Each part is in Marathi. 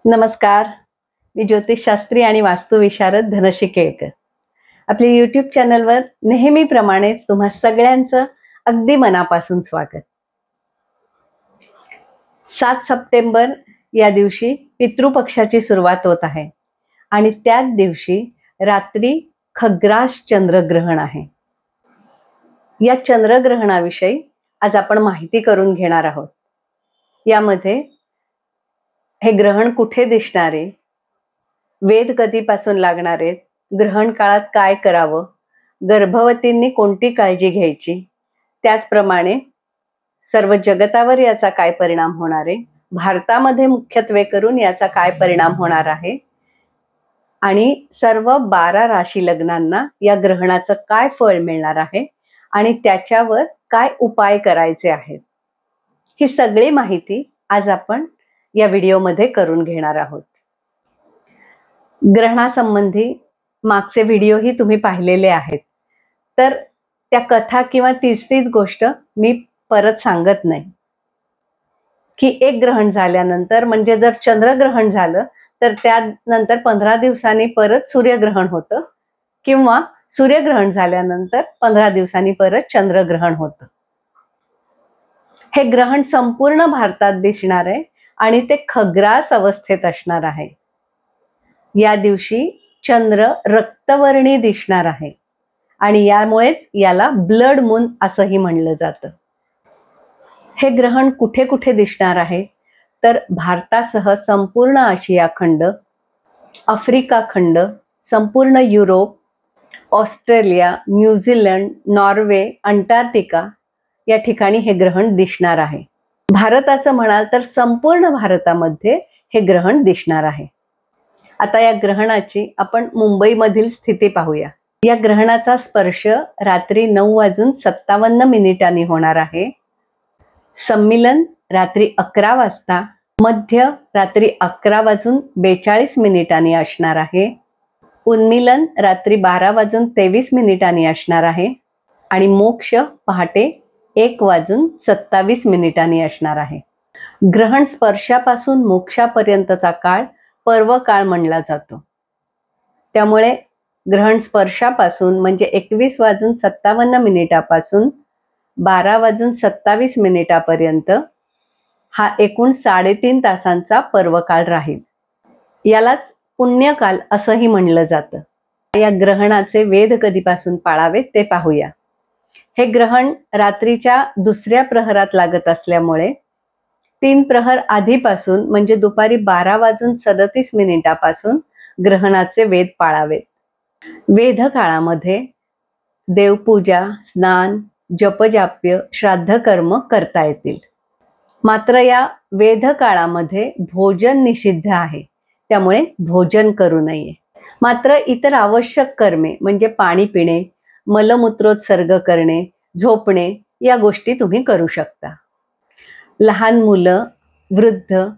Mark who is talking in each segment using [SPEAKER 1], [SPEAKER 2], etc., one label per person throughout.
[SPEAKER 1] नमस्कार. मी ज्योतिषशास्त्री आणि वास्तुविशारद धनश्री केळकर. आपल्या YouTube चॅनलवर नेहमीप्रमाणेच तुम्हा सगळ्यांचं अगदी मनापासून स्वागत. 7 सप्टेंबर या दिवशी पितृपक्षाची सुरुवात होत आहे आणि त्याच दिवशी रात्री खग्रास चंद्रग्रहण आहे. या चंद्रग्रहणाविषयी आज आपण माहिती करून घेणार आहोत. यामध्ये हे ग्रहण कुठे दिसणार आहे, वेध कधीपासून लागणार आहेत, ग्रहण काळात काय करावं, गर्भवतींनी कोणती काळजी घ्यायची, त्याचप्रमाणे सर्व जगतावर याचा काय परिणाम होणार आहे, भारतामध्ये मुख्यत्वे करून याचा काय परिणाम होणार आहे आणि सर्व 12 राशी लग्नांना या ग्रहणाचं काय फळ मिळणार आहे आणि त्याच्यावर काय उपाय करायचे आहेत, ही सगळी माहिती आज आपण या व्हिडिओमध्ये करून घेणार आहोत. ग्रहणासंबंधी मागचे व्हिडिओही तुम्ही पाहिलेले आहेत, तर त्या कथा किंवा तीच गोष्ट मी परत सांगत नाही की एक ग्रहण झाल्यानंतर, म्हणजे जर चंद्रग्रहण झालं तर त्यानंतर 15 दिवसांनी परत सूर्यग्रहण होतं किंवा सूर्यग्रहण झाल्यानंतर 15 दिवसांनी परत चंद्रग्रहण होतं. हे ग्रहण संपूर्ण भारतात दिसणार आहे आणि ते खग्रास अवस्थेत असणार आहे. या दिवशी चंद्र रक्तवर्णी दिसणार आहे आणि यामुळेच याला ब्लड मून असंही म्हणलं जातं. हे ग्रहण कुठे कुठे दिसणार आहे तर भारतासह संपूर्ण आशिया खंड, आफ्रिका खंड, संपूर्ण Europe, Australia, New Zealand, Norway, Antarctica या ठिकाणी हे ग्रहण दिसणार आहे. भारताचं म्हणाल तर संपूर्ण भारतामध्ये हे ग्रहण दिसणार आहे. आता या ग्रहणाची आपण मुंबईमधील स्थिती पाहूया. या ग्रहणाचा स्पर्श रात्री 9:57 होणार आहे. सम्मिलन रात्री 11 वाजता, मध्य रात्री 11:42 असणार आहे, उन्मिलन रात्री 12:23 असणार आहे आणि मोक्ष पहाटे 1:27 असणार आहे. ग्रहण स्पर्शापासून मोक्षापर्यंतचा काळ पर्व काळ म्हणला जातो. त्यामुळे ग्रहण स्पर्शापासून म्हणजे 21:57 पासून 12:27 पर्यंत हा एकूण 3.5 तासांचा पर्वकाळ राहील. यालाच पुण्यकाल असंही म्हणलं जातं. या ग्रहणाचे वेध कधीपासून पाळावेत ते पाहूया. हे ग्रहण रात्रीच्या दुसऱ्या प्रहरात लागत असल्यामुळे 3 प्रहर आधीपासून म्हणजे दुपारी 12:37 पासून ग्रहणाचे वेध पाळावेत. वेध काळामध्ये देवपूजा, स्नान, जपजाप्य, श्राद्ध कर्म करता येतील. मात्र या वेध काळामध्ये भोजन निषिद्ध आहे, त्यामुळे भोजन करू नये. मात्र इतर आवश्यक कर्मे म्हणजे पाणी पिणे, मलमूत्रोत्सर्ग करणे, झोपणे या गोष्टी तुम्ही करू शकता. लहान मुलं, वृद्ध,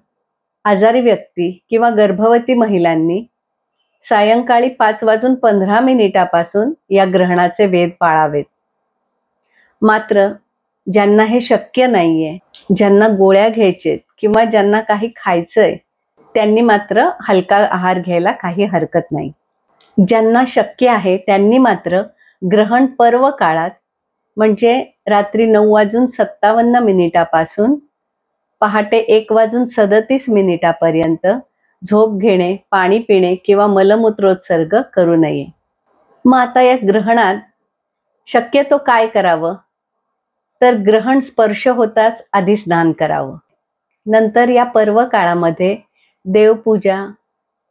[SPEAKER 1] आजारी व्यक्ती किंवा गर्भवती महिलांनी सायंकाळी 5:15 पासून या ग्रहणाचे वेध पाळावेत. मात्र ज्यांना हे शक्य नाहीये, ज्यांना गोळ्या घ्यायचेत किंवा ज्यांना काही खायचंय, त्यांनी मात्र हलका आहार घ्यायला काही हरकत नाही. ज्यांना शक्य आहे त्यांनी मात्र ग्रहण पर्व काळात म्हणजे रात्री 9:57 पासून पहाटे 1:37 पर्यंत झोप घेणे, पाणी पिणे किंवा मलमूत्रोत्सर्ग करू नये. मग आता या ग्रहणात शक्यतो काय करावं तर ग्रहण स्पर्श होताच आधी स्नान करावं. नंतर या पर्व काळामध्ये देवपूजा,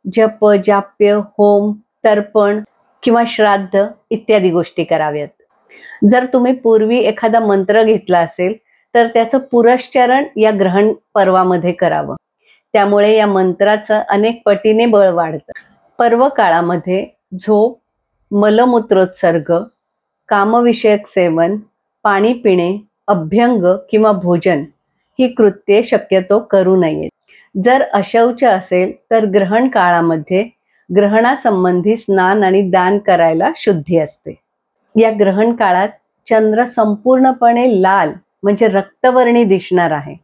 [SPEAKER 1] जप, जाप्य, होम, तर्पण किंवा श्राद्ध इत्यादी गोष्टी कराव्यात. जर तुम्ही पूर्वी एखादा मंत्र घेतला असेल तर त्याचं पुरश्चरण या ग्रहण पर्वामध्ये करावं. त्यामुळे या मंत्राचं अनेक पटीने बळ वाढतं. पर्व काळामध्ये झोप, मलमूत्रोत्सर्ग, कामविषयक सेवन, पाणी पिणे, अभ्यंग किंवा भोजन ही कृत्ये शक्यतो करू नयेत. जर अशौच असेल तर ग्रहण काळामध्ये ग्रहणासंबंधी स्नान आणि दान करायला शुद्धी असते. या ग्रहण काळात चंद्र संपूर्णपणे लाल म्हणजे रक्तवर्णी दिसणार आहे.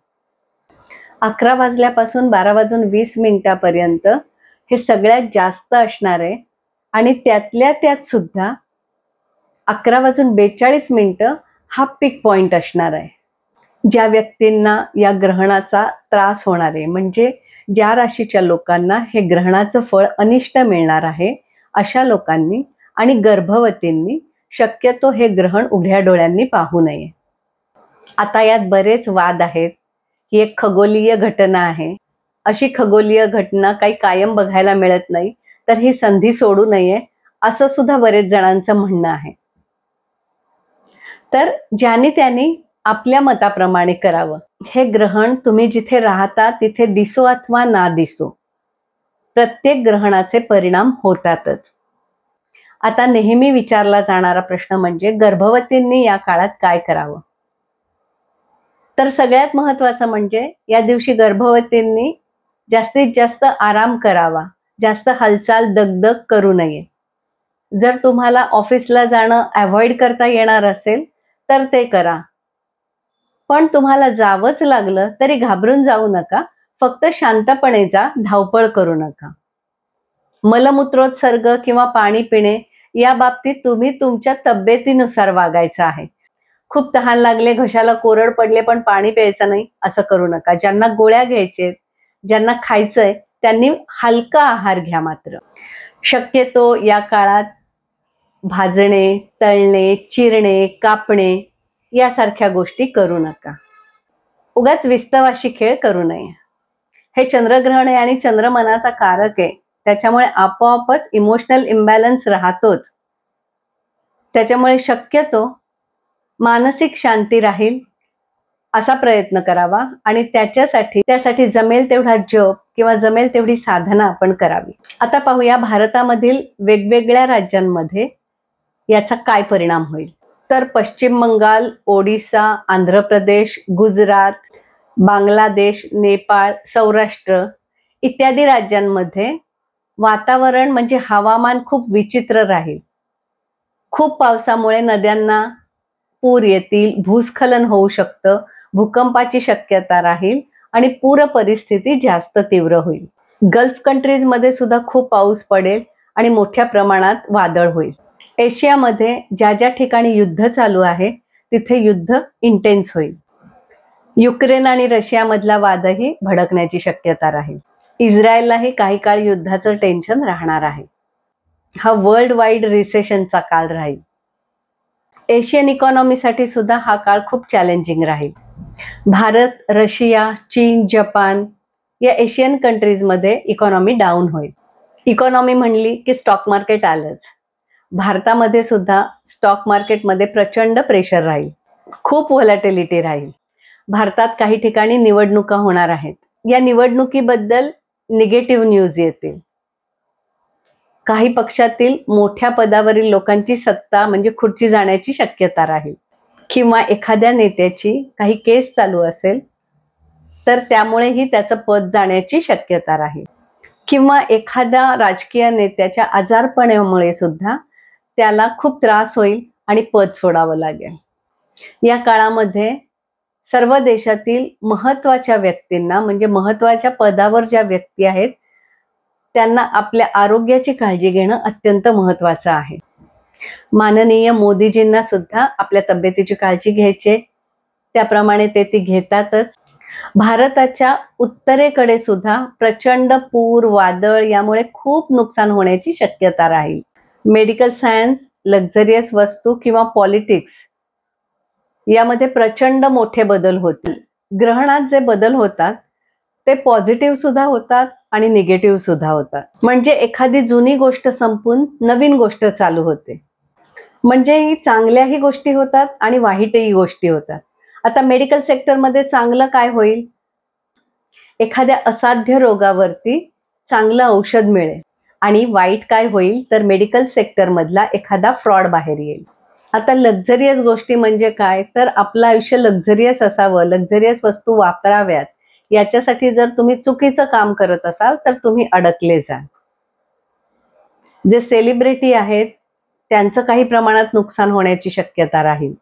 [SPEAKER 1] 11 वाजल्यापासून 12 वाजून 20 मिनिटापर्यंत हे सगळ्यात जास्त असणार आहे. आणि त्यातल्या त्यात सुद्धा 11 वाजून 42 मिनिटं हा पीक पॉइंट असणार आहे. ज्या व्यक्तींना या ग्रहणाचा त्रास होणार आहे, म्हणजे ज्या राशीच्या लोकांना हे ग्रहणाचं फळ अनिष्ट मिळणार आहे, अशा लोकांनी आणि गर्भवतींनी शक्यतो हे ग्रहण उघड्या डोळ्यांनी पाहू नये. आता यात बरेच वाद आहेत ही एक खगोलीय घटना आहे, अशी खगोलीय घटना काही कायम बघायला मिळत नाही, तर ही संधी सोडू नये असं सुद्धा बरेच जणांचं म्हणणं आहे. तर ज्यांनी त्यांनी आपल्या मताप्रमाणे करावं. हे ग्रहण तुम्ही जिथे राहता तिथे दिसो अथवा ना दिसो, प्रत्येक ग्रहणाचे परिणाम होतातच. आता नेहमी विचारला जाणारा प्रश्न म्हणजे गर्भवतींनी या काळात काय करावं. तर सगळ्यात महत्वाचं म्हणजे या दिवशी गर्भवतींनी जास्तीत जास्त आराम करावा, जास्त हालचाल दगदग करू नये. जर तुम्हाला ऑफिसला जाणं अवॉइड करता येणार असेल तर ते करा, पण तुम्हाला जावंच लागलं तरी घाबरून जाऊ नका. फक्त शांतपणे जा, धावपळ करू नका. मलमूत्रोत्सर्ग किंवा पाणी पिणे या बाबतीत तुम्ही तुमच्या तब्येतीनुसार वागायचं आहे. खूप तहान लागले, घशाला कोरड पडले पण पाणी प्यायचं नाही असं करू नका. ज्यांना गोळ्या घ्यायचे, ज्यांना खायचंय त्यांनी हलका आहार घ्या. मात्र शक्यतो या काळात भाजणे, तळणे, चिरणे, कापणे यासारख्या गोष्टी करू नका. उगाच विस्तवाशी खेळ करू नये. हे चंद्रग्रहण आहे आणि चंद्र मनाचा कारक आहे, त्याच्यामुळे आपोआपच इमोशनल इम्बॅलन्स राहतोच. त्याच्यामुळे शक्यतो मानसिक शांती राहील असा प्रयत्न करावा आणि त्यासाठी जमेल तेवढा जप किंवा जमेल तेवढी साधना आपण करावी. आता पाहूया भारतामधील वेगवेगळ्या राज्यांमध्ये याचा काय परिणाम होईल. तर पश्चिम बंगाल, ओडिसा, आंध्र प्रदेश, गुजरात, बांगलादेश, नेपाळ, सौराष्ट्र इत्यादी राज्यांमध्ये वातावरण म्हणजे हवामान खूप विचित्र राहील. खूप पावसामुळे नद्यांना पूर येतील, भूस्खलन होऊ शकतं, भूकंपाची शक्यता राहील आणि पूर परिस्थिती जास्त तीव्र होईल. गल्फ कंट्रीजमध्ये सुद्धा खूप पाऊस पडेल आणि मोठ्या प्रमाणात वादळ होईल. एशियामध्ये ज्या ज्या ठिकाणी युद्ध चालू आहे तिथे युद्ध इंटेन्स होईल. युक्रेन आणि रशियामधला वादही भडकण्याची शक्यता राहील. इस्रायललाही काही काळ युद्धाचं टेन्शन राहणार आहे. हा वर्ल्ड वाईड रिसेशनचा काळ राहील. एशियन इकॉनॉमीसाठी सुद्धा हा काळ खूप चॅलेंजिंग राहील. भारत, रशिया, चीन, जपान या एशियन कंट्रीजमध्ये इकॉनॉमी डाऊन होईल. इकॉनॉमी म्हणली की स्टॉक मार्केट आलंच. भारतामध्ये सुद्धा स्टॉक मार्केटमध्ये प्रचंड प्रेशर राहील, खूप व्हॉलॅटिलिटी राहील. भारतात काही ठिकाणी निवडणुका होणार आहेत. या निवडणुकीबद्दल निगेटिव्ह न्यूज येतील. काही पक्षातील मोठ्या पदावरील लोकांची सत्ता म्हणजे खुर्ची जाण्याची शक्यता राहील, किंवा एखाद्या नेत्याची काही केस चालू असेल तर त्यामुळेही त्याचं पद जाण्याची शक्यता राहील, किंवा एखाद्या राजकीय नेत्याच्या आजारपणामुळे सुद्धा त्याला खूप त्रास होईल आणि पद सोडावं लागेल. या काळामध्ये सर्व देशातील महत्त्वाच्या व्यक्तींना म्हणजे महत्त्वाच्या पदावर ज्या व्यक्ती आहेत त्यांना आपल्या आरोग्याची काळजी घेणं अत्यंत महत्त्वाचं आहे. माननीय मोदीजींना सुद्धा आपल्या तब्येतीची काळजी घ्यायची, त्याप्रमाणे ते ती घेतातच. भारताच्या उत्तरेकडे सुद्धा प्रचंड पूर, वादळ यामुळे खूप नुकसान होण्याची शक्यता राहील. मेडिकल सायन्स, लक्झरियस वस्तू किंवा पॉलिटिक्स यामध्ये प्रचंड मोठे बदल होतील. ग्रहणात जे बदल होतात ते पॉझिटिव्ह सुद्धा होतात आणि निगेटिव्ह सुद्धा होतात. म्हणजे एखादी जुनी गोष्ट संपून नवीन गोष्ट चालू होते. म्हणजे चांगल्याही गोष्टी होतात आणि वाईटही गोष्टी होतात. आता मेडिकल सेक्टरमध्ये चांगलं काय होईल, एखाद्या असाध्य रोगावरती चांगलं औषध मिळेल. आणि वाईट काय होईल तर मेडिकल सेक्टर मधला एखादा फ्रॉड बाहेर येईल. आता लक्झरियस गोष्टी म्हणजे काय तर आपलं आयुष्य लक्झरियस असावं, लक्झरियस वस्तू वापराव्यात, याच्यासाठी जर तुम्ही चुकीचं काम करत असाल तर तुम्ही अडकले जा. जे सेलिब्रिटी आहेत त्यांचं काही प्रमाणात नुकसान होण्याची शक्यता राहील.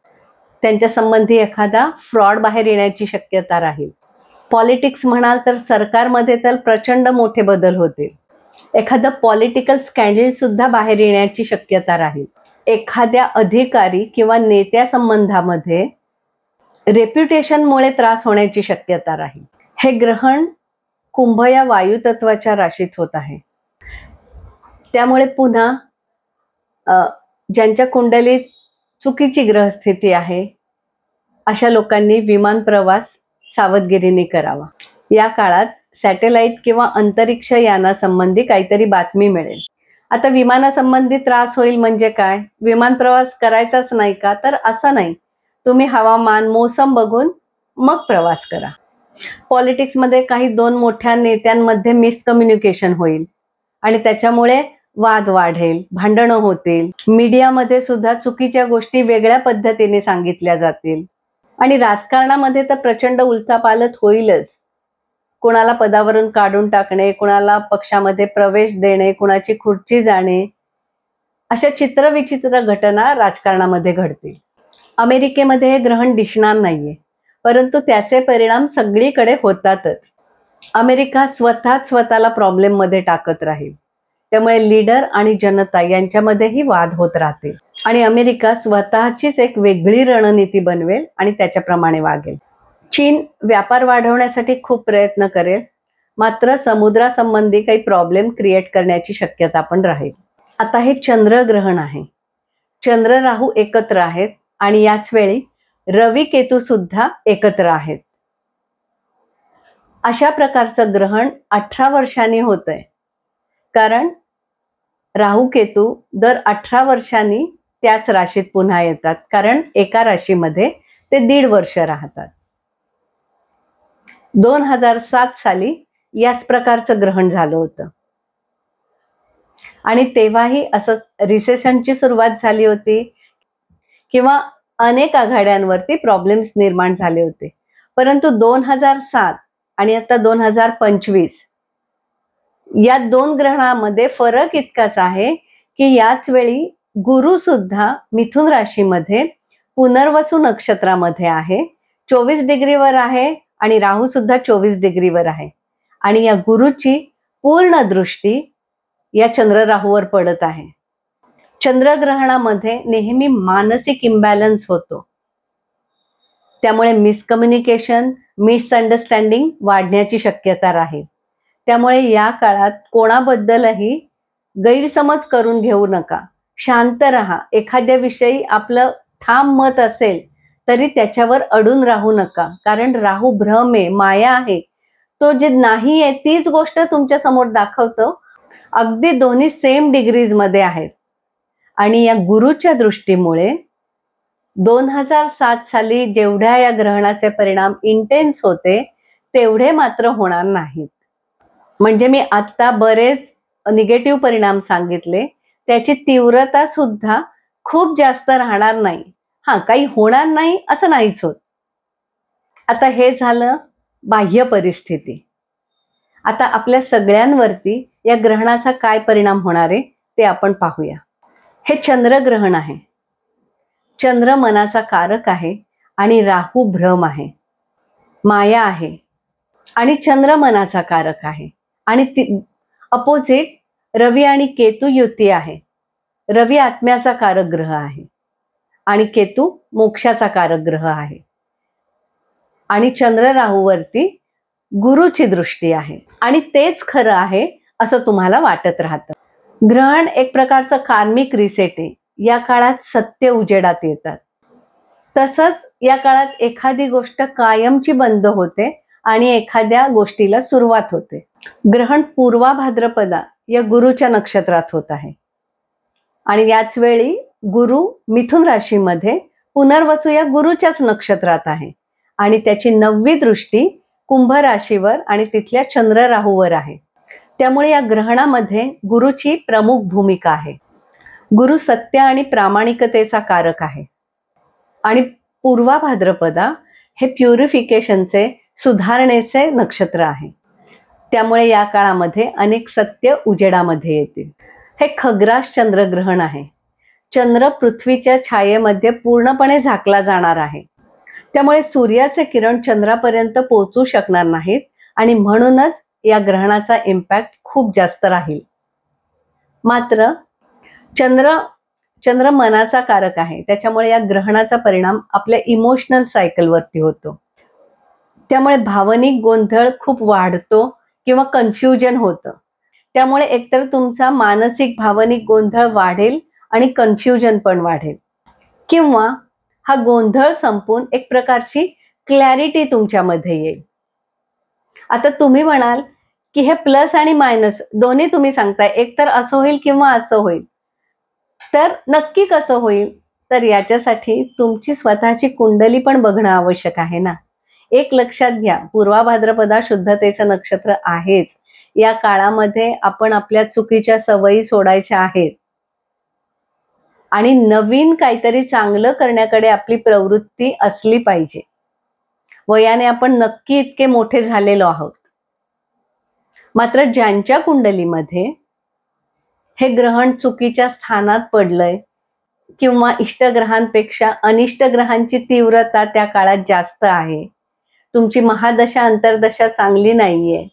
[SPEAKER 1] त्यांच्या संबंधी एखादा फ्रॉड बाहेर येण्याची शक्यता राहील. पॉलिटिक्स म्हणाल तर सरकारमध्ये तर प्रचंड मोठे बदल होतील. एखादं पॉलिटिकल स्कॅन्डल सुद्धा बाहेर येण्याची शक्यता राहील. एखाद्या अधिकारी किंवा नेत्या संबंधामध्ये रेप्युटेशनमुळे त्रास होण्याची शक्यता राहील. हे ग्रहण कुंभ या वायू तत्वाच्या राशीत होत आहे. त्यामुळे पुन्हा ज्यांच्या कुंडलीत चुकीची ग्रहस्थिती आहे अशा लोकांनी विमान प्रवास सावधगिरीने करावा. या काळात सॅटेलाइट किंवा अंतरिक्ष यानासंबंधी काहीतरी बातमी मिळेल. आता विमानासंबंधी त्रास होईल म्हणजे काय? विमान प्रवास करायचाच नाही का? तर असं नाही. तुम्ही हवामान मोसम बघून मग प्रवास करा. पॉलिटिक्समध्ये काही दोन मोठ्या नेत्यांमध्ये मिसकम्युनिकेशन होईल आणि त्याच्यामुळे वाद वाढेल, भांडणं होतील. मीडियामध्ये सुद्धा चुकीच्या गोष्टी वेगळ्या पद्धतीने सांगितल्या जातील आणि राजकारणामध्ये तर प्रचंड उलथापालथ होईलच. कुणाला पदावरून काढून टाकणे, कुणाला पक्षामध्ये प्रवेश देणे, कुणाची खुर्ची जाणे, अशा चित्रविचित्र घटना राजकारणामध्ये घडतील. अमेरिकेमध्ये हे ग्रहण दिसणार नाहीये, परंतु त्याचे परिणाम सगळीकडे होतातच. अमेरिका स्वतःला प्रॉब्लेम मध्ये टाकत राहील. त्यामुळे लीडर आणि जनता यांच्यामध्येही वाद होत राहतील आणि अमेरिका स्वतःचीच एक वेगळी रणनीती बनवेल आणि त्याच्याप्रमाणे वागेल. चीन व्यापार वाढवण्यासाठी खूप प्रयत्न करेल, मात्र समुद्रासंबंधी काही प्रॉब्लेम क्रिएट करण्याची शक्यता पण राहील. आता हे चंद्रग्रहण आहे. चंद्र राहू एकत्र आहेत आणि याच वेळी रवी केतू सुद्धा एकत्र आहेत. अशा प्रकारचं ग्रहण 18 वर्षांनी होतंय, कारण राहू केतू दर 18 वर्षांनी त्याच राशीत पुन्हा येतात, कारण एका राशीमध्ये ते 1.5 वर्ष राहतात. 2007 साली याच प्रकारचं ग्रहण झालं होतं आणि तेव्हाही असं रिसेशनची सुरुवात झाली होती किंवा अनेक आघाड्यांवरती प्रॉब्लेम्स निर्माण झाले होते. परंतु 2007 आणि आता 2025 या दोन ग्रहणामध्ये फरक इतकाच आहे की याच वेळी गुरु सुद्धा मिथुन राशीमध्ये पुनर्वसू नक्षत्रामध्ये आहे, 24 डिग्रीवर आहे आणि राहू सुद्धा 24 डिग्रीवर आहे आणि या गुरुची पूर्ण दृष्टी या चंद्र राहूवर पडत आहे. चंद्रग्रहणामध्ये नेहमी मानसिक इम्बॅलन्स होतो. त्यामुळे मिसकम्युनिकेशन, मिसअंडरस्टँडिंग वाढण्याची शक्यता राहील. त्यामुळे या काळात कोणाबद्दलही गैरसमज करून घेऊ नका. शांत राहा. एखाद्या विषयी आपलं ठाम मत असेल तरी त्याच्यावर अडून राहू नका, कारण राहू भ्रम आहे, माया आहे. तो जे नाही आहे तीच गोष्ट तुमच्या समोर दाखवतो. अगदी दोन्ही सेम डिग्रीज मध्ये आहेत आणि या गुरुच्या दृष्टीमुळे 2007 साली जेवढ्या या ग्रहणाचे परिणाम इंटेन्स होते तेवढे मात्र होणार नाहीत. म्हणजे मी आता बरेच निगेटिव्ह परिणाम सांगितले, त्याची तीव्रता सुद्धा खूप जास्त राहणार नाही. काही होणार नाही असं नाहीच होत. आता हे झालं बाह्य परिस्थिती. आता आपल्या सगळ्यांवरती या ग्रहणाचा काय परिणाम होणार आहे ते आपण पाहूया. हे चंद्रग्रहण आहे. चंद्र मनाचा कारक आहे आणि राहू भ्रम आहे, माया आहे आणि चंद्र मनाचा कारक आहे आणि अपोजिट रवी आणि केतू युती आहे. रवी आत्म्याचा कारक ग्रह आहे आणि केतू मोक्षाचा कारक ग्रह आहे आणि चंद्र राहूवरती गुरुची दृष्टी आहे आणि तेच खरं आहे असं तुम्हाला वाटत राहतं. ग्रहण एक प्रकारचं कार्मिक रिसेट आहे. या काळात सत्य उजेडात येतात. तसंच या काळात एखादी गोष्ट कायमची बंद होते आणि एखाद्या गोष्टीला सुरुवात होते. ग्रहण पूर्वा भाद्रपदा या गुरुच्या नक्षत्रात होत आहे आणि याच वेळी गुरु मिथुन राशीमध्ये पुनर्वसू या गुरुच्याच नक्षत्रात आहे आणि त्याची 9वी दृष्टी कुंभ राशीवर आणि तिथल्या चंद्र राहूवर आहे. त्यामुळे या ग्रहणामध्ये गुरुची प्रमुख भूमिका आहे. गुरु सत्य आणि प्रामाणिकतेचा कारक आहे आणि पूर्वा भाद्रपदा हे प्युरिफिकेशनचे, सुधारणेचे नक्षत्र आहे. त्यामुळे या काळामध्ये अनेक सत्य उजेडामध्ये येतील. हे खग्रास चंद्रग्रहण आहे. चंद्र पृथ्वीच्या छायेमध्ये पूर्णपणे झाकला जाणार आहे. त्यामुळे सूर्याचे किरण चंद्रापर्यंत पोहोचू शकणार नाहीत आणि म्हणूनच या ग्रहणाचा इम्पॅक्ट खूप जास्त राहील. मात्र चंद्र मनाचा कारक आहे, त्याच्यामुळे या ग्रहणाचा परिणाम आपल्या इमोशनल सायकलवरती होतो. त्यामुळे भावनिक गोंधळ खूप वाढतो किंवा कन्फ्युजन होतं. त्यामुळे एकतर तुमचा मानसिक भावनिक गोंधळ वाढेल आणि कन्फ्युजन पण वाढेल, किंवा हा गोंधळ संपून एक प्रकारची क्लॅरिटी तुमच्यामध्ये येईल. आता तुम्ही म्हणाल की हे प्लस आणि मायनस दोन्ही तुम्ही सांगताय, एकतर असं होईल किंवा असं होईल, तर नक्की कसं होईल? तर याच्यासाठी तुमची स्वतःची कुंडली पण बघणं आवश्यक आहे ना. एक लक्षात घ्या, पूर्वा भाद्रपदा शुद्धतेचं नक्षत्र आहेच. या काळामध्ये आपण आपल्या चुकीच्या सवयी सोडायच्या आहेत आणि नवीन काहीतरी चांगलं करण्याकडे आपली प्रवृत्ती असली पाहिजे. वयाने आपण नक्की इतके मोठे झालेलो आहोत. मात्र ज्यांच्या कुंडलीमध्ये हे ग्रहण चुकीच्या स्थानात पडलंय किंवा इष्टग्रहांपेक्षा अनिष्ट ग्रहांची तीव्रता त्या काळात जास्त आहे, तुमची महादशा अंतर्दशा चांगली नाहीये,